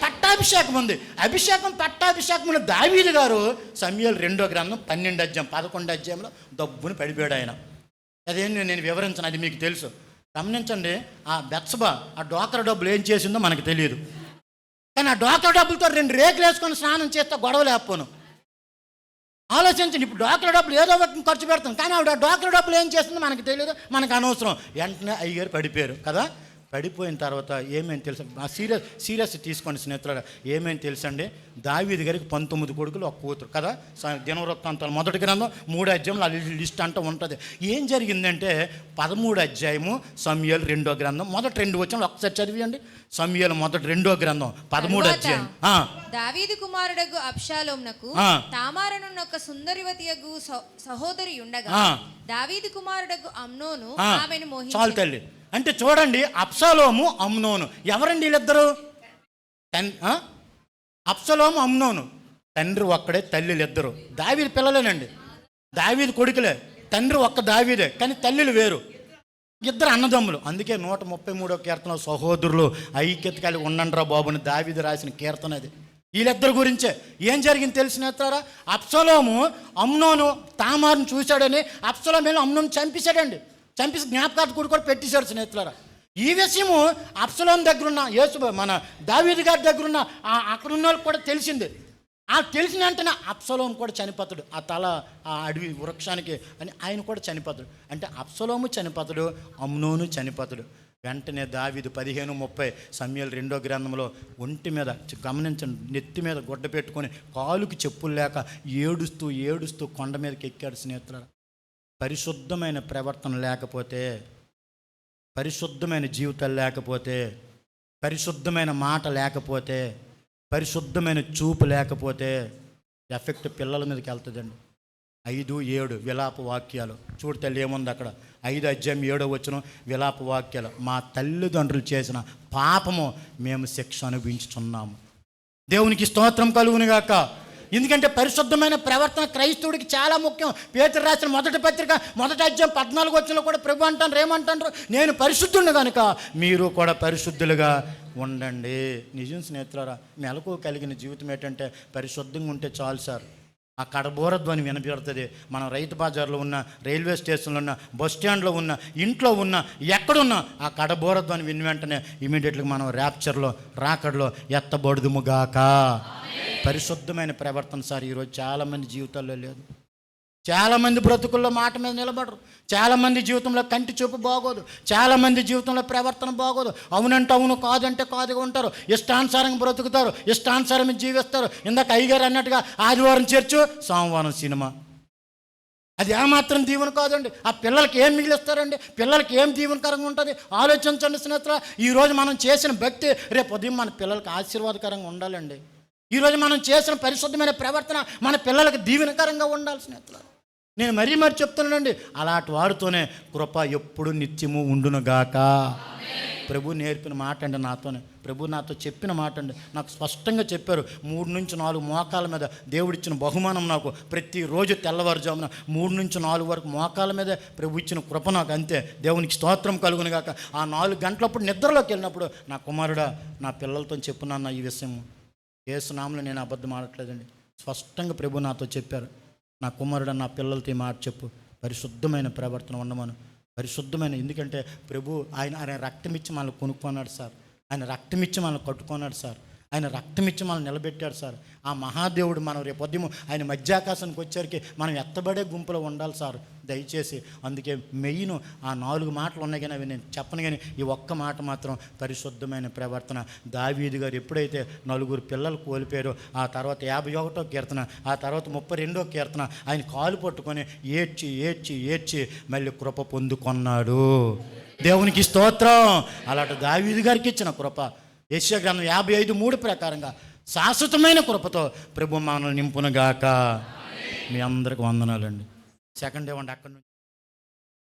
పట్టాభిషేకం ఉంది. పట్టాభిషేకం ఉన్న దావీదు గారు సమూయేలు 2వ గ్రంథం 12 అధ్యాయం 11 అధ్యాయంలో దబ్బుని పడిపోయాడు ఆయన. అదేంటి నేను వివరించను, అది మీకు తెలుసు. గమనించండి, ఆ బెత్సబా ఆ డోకర డబ్బులు ఏం చేసిందో మనకు తెలియదు. కానీ ఆ డోకర డబ్బులతో 2 రేకులు వేసుకొని స్నానం చేస్తే గొడవ లేకపోను. ఆలోచించండి. ఇప్పుడు డోకర డబ్బులు ఏదో ఒకటి ఖర్చు పెడతాం, కానీ ఆవిడ డోకర డబ్బులు ఏం చేస్తుందో మనకు తెలియదు, మనకు అనవసరం. వెంటనే అయ్యగారు పడిపోయారు కదా. పడిపోయిన తర్వాత ఏమేమి తెలుసు, సీరియస్ తీసుకోండి స్నేహితులారా. ఏమేమి తెలుసండి, దావీదు గారికి 19 కొడుకులు ఒక కూతురు కదా. దినవృత్తాంతాలు 1 గ్రంథం 3 అధ్యాయంలో ఆ లిస్ట్ అంటూ ఉంటుంది. ఏం జరిగిందంటే 13 అధ్యాయము సమూయేలు 2వ గ్రంథం మొదటి 2 వచనాలు ఒకసారి చదివియండి. సమూయేలు మొదటి 2వ గ్రంథం 13 అధ్యాయం. దావీదు కుమారుడగు అబ్షాలోమునకు తామారనున్న ఒక సుందరివతియగు సహోదరి ఉండగా దావీదు కుమారుడగు అమ్నోను ఆమెను మోహించెను. చాలు తల్లి. అంటే చూడండి, అబ్షాలోము అమ్నోను ఎవరండి వీళ్ళిద్దరు? అబ్షాలోము అమ్నోను తండ్రి ఒక్కడే, తల్లిలు ఇద్దరు. దావీదు పిల్లలేనండి, దావీదు కొడుకులే, తండ్రి ఒక్క దావీదే, కానీ తల్లిలు వేరు, ఇద్దరు అన్నదమ్ములు. అందుకే 133వ కీర్తన సహోదరులు ఐక్యత కలిగి ఉండండిరా బాబుని దావీదు రాసిన కీర్తన అది. వీళ్ళిద్దరి గురించే ఏం జరిగింది తెలిసినస్తారా? అబ్షాలోము అమ్నోను తామారును చూశాడని అబ్షాలోము అమ్నోను చంపేశాడండి. చంపేసి జ్ఞాపకార్థం కూడా పెట్టేశాడు స్నేహితులారా. ఈ విషయము అబ్షాలోము దగ్గరున్న మన దావీదు గారి దగ్గరున్న అక్కడ ఉన్న వాళ్ళకి కూడా తెలిసింది. ఆ తెలిసిన వెంటనే అబ్షాలోము కూడా చనిపోతాడు, ఆ తల ఆ అడవి వృక్షానికి అని ఆయన కూడా చనిపోతాడు. అంటే అబ్షాలోము చనిపోతాడు, అమ్నోను చనిపోతాడు. వెంటనే దావీదు 15:30 సమూయేలు 2వ గ్రంథంలో ఒంటి మీద గమనించండి, నెత్తి మీద గుడ్డ పెట్టుకొని కాలుకి చెప్పులు లేక ఏడుస్తూ ఏడుస్తూ కొండ మీదకి ఎక్కాడు స్నేహితులారా. పరిశుద్ధమైన ప్రవర్తన లేకపోతే, పరిశుద్ధమైన జీవితాలు లేకపోతే, పరిశుద్ధమైన మాట లేకపోతే, పరిశుద్ధమైన చూపు లేకపోతే ఎఫెక్ట్ పిల్లల మీదకి వెళ్తుందండి. 5:7 విలాప వాక్యాలు చూడు తల్లి ఏముంది అక్కడ. 5 అధ్యాయం 7వ వచనం విలాప వాక్యాలు. మా తల్లిదండ్రులు చేసిన పాపము మేము శిక్ష అనుభవించుచున్నాము. దేవునికి స్తోత్రం కలుగునుగాక. ఎందుకంటే పరిశుద్ధమైన ప్రవర్తన క్రైస్తవుడికి చాలా ముఖ్యం. పేతురు రాసిన మొదటి పత్రిక 1వ అధ్యాయం 14వ వచనంలో కూడా ప్రభు అంటారు, ఏమంటారు? నేను పరిశుద్ధుడిని కనుక మీరు కూడా పరిశుద్ధులుగా ఉండండి. నిజం స్నేహితులారా, మెలకు కలిగిన జీవితం ఏంటంటే పరిశుద్ధంగా ఉంటే చాలు సార్. ఆ కడబోరధ్వని వినపడుతుంది. మనం రైతు బజార్లో ఉన్న, రైల్వే స్టేషన్లో ఉన్న, బస్ స్టాండ్లో ఉన్న, ఇంట్లో ఉన్న, ఎక్కడున్నా ఆ కడబోరధ్వని విని వెంటనే ఇమీడియట్గా మనం ర్యాప్చర్లో రాకడలో ఎత్తబడుదుముగాక. పరిశుద్ధమైన ప్రవర్తన సార్ ఈరోజు చాలామంది జీవితాల్లో లేదు. చాలామంది బ్రతుకుల్లో మాట మీద నిలబడరు. చాలామంది జీవితంలో కంటి చూపు బాగోదు. చాలామంది జీవితంలో ప్రవర్తన బాగోదు. అవునంటే అవును, కాదంటే కాదుగా ఉంటారు. ఇష్టానుసారంగా బ్రతుకుతారు, ఇష్టానుసారం జీవిస్తారు. ఇందాక అయ్యగారు అన్నట్టుగా ఆదివారం చర్చు, సోమవారం సినిమా. అది ఏమాత్రం దీవెన కాదండి. ఆ పిల్లలకి ఏం మిగిలిస్తారండి? పిల్లలకి ఏం దీవెనకరంగా ఉంటుంది? ఆలోచించండి స్నేహితులు. ఈరోజు మనం చేసిన భక్తి రేపు ఉదయం మన పిల్లలకి ఆశీర్వాదకరంగా ఉండాలండి. ఈరోజు మనం చేసిన పరిశుద్ధమైన ప్రవర్తన మన పిల్లలకి దీవెనకరంగా ఉండాలి స్నేహితులు. నేను మరీ చెప్తున్నానండి, అలాంటి వారితోనే కృప ఎప్పుడు నిత్యము ఉండునుగాక. ప్రభు నేర్పిన మాట అండి నాతోనే, ప్రభు నాతో చెప్పిన మాట అండి. నాకు స్పష్టంగా చెప్పారు. 3 నుంచి 4 మోకాల మీద దేవుడిచ్చిన బహుమానం నాకు. ప్రతిరోజు తెల్లవారుజామున 3 నుంచి 4 వరకు మోకాల మీద ప్రభు ఇచ్చిన కృప నాకు. అంతే. దేవునికి స్తోత్రం కలుగునుగాక. ఆ 4 గంటలప్పుడు నిద్రలోకి వెళ్ళినప్పుడు నా కుమారుడా నా పిల్లలతో చెప్పున్నాను ఈ విషయం. యేసు నామములో నేను అబద్ధం ఆడట్లేదండి. స్పష్టంగా ప్రభు నాతో చెప్పారు, నా కుమారుడు నా పిల్లలతో ఈ మాట చెప్పు, పరిశుద్ధమైన ప్రవర్తన ఉండమను. పరిశుద్ధమైన, ఎందుకంటే ప్రభు ఆయన రక్తమిచ్చి మనల్ని కొనుక్కున్నాడు సార్. ఆయన రక్తమిచ్చి మనల్ని కట్టుకున్నాడు సార్. ఆయన రక్తమిచ్చి మనల్ని నిలబెట్టాడు సార్. ఆ మహాదేవుడు మనం రేపు ఉదయం ఆయన మధ్యాకాశానికి వచ్చేసరికి మనం ఎత్తబడే గుంపులో ఉండాలి సార్ దయచేసి. అందుకే మెయిన్ ఆ 4 మాటలు ఉన్నాయి, కానీ అవి నేను చెప్పను. కానీ ఈ ఒక్క మాట మాత్రం పరిశుద్ధమైన ప్రవర్తన. దావీదు గారు ఎప్పుడైతే 4 పిల్లలు కోల్పోయారో ఆ తర్వాత 51వ కీర్తన, ఆ తర్వాత 32వ కీర్తన ఆయన కాలు పట్టుకొని ఏడ్చి ఏడ్చి ఏడ్చి మళ్ళీ కృప పొందుకున్నాడు. దేవునికి స్తోత్రం. అలాంటి దావీదు గారికి ఇచ్చిన కృప యెషయా గ్రంథం 55:3 ప్రకారంగా శాశ్వతమైన కృపతో ప్రభు మనల్ని నింపునుగాక. మీ అందరికి వందనాలండి. సెకండ్ ఇవ్వండి అక్కడి నుంచి.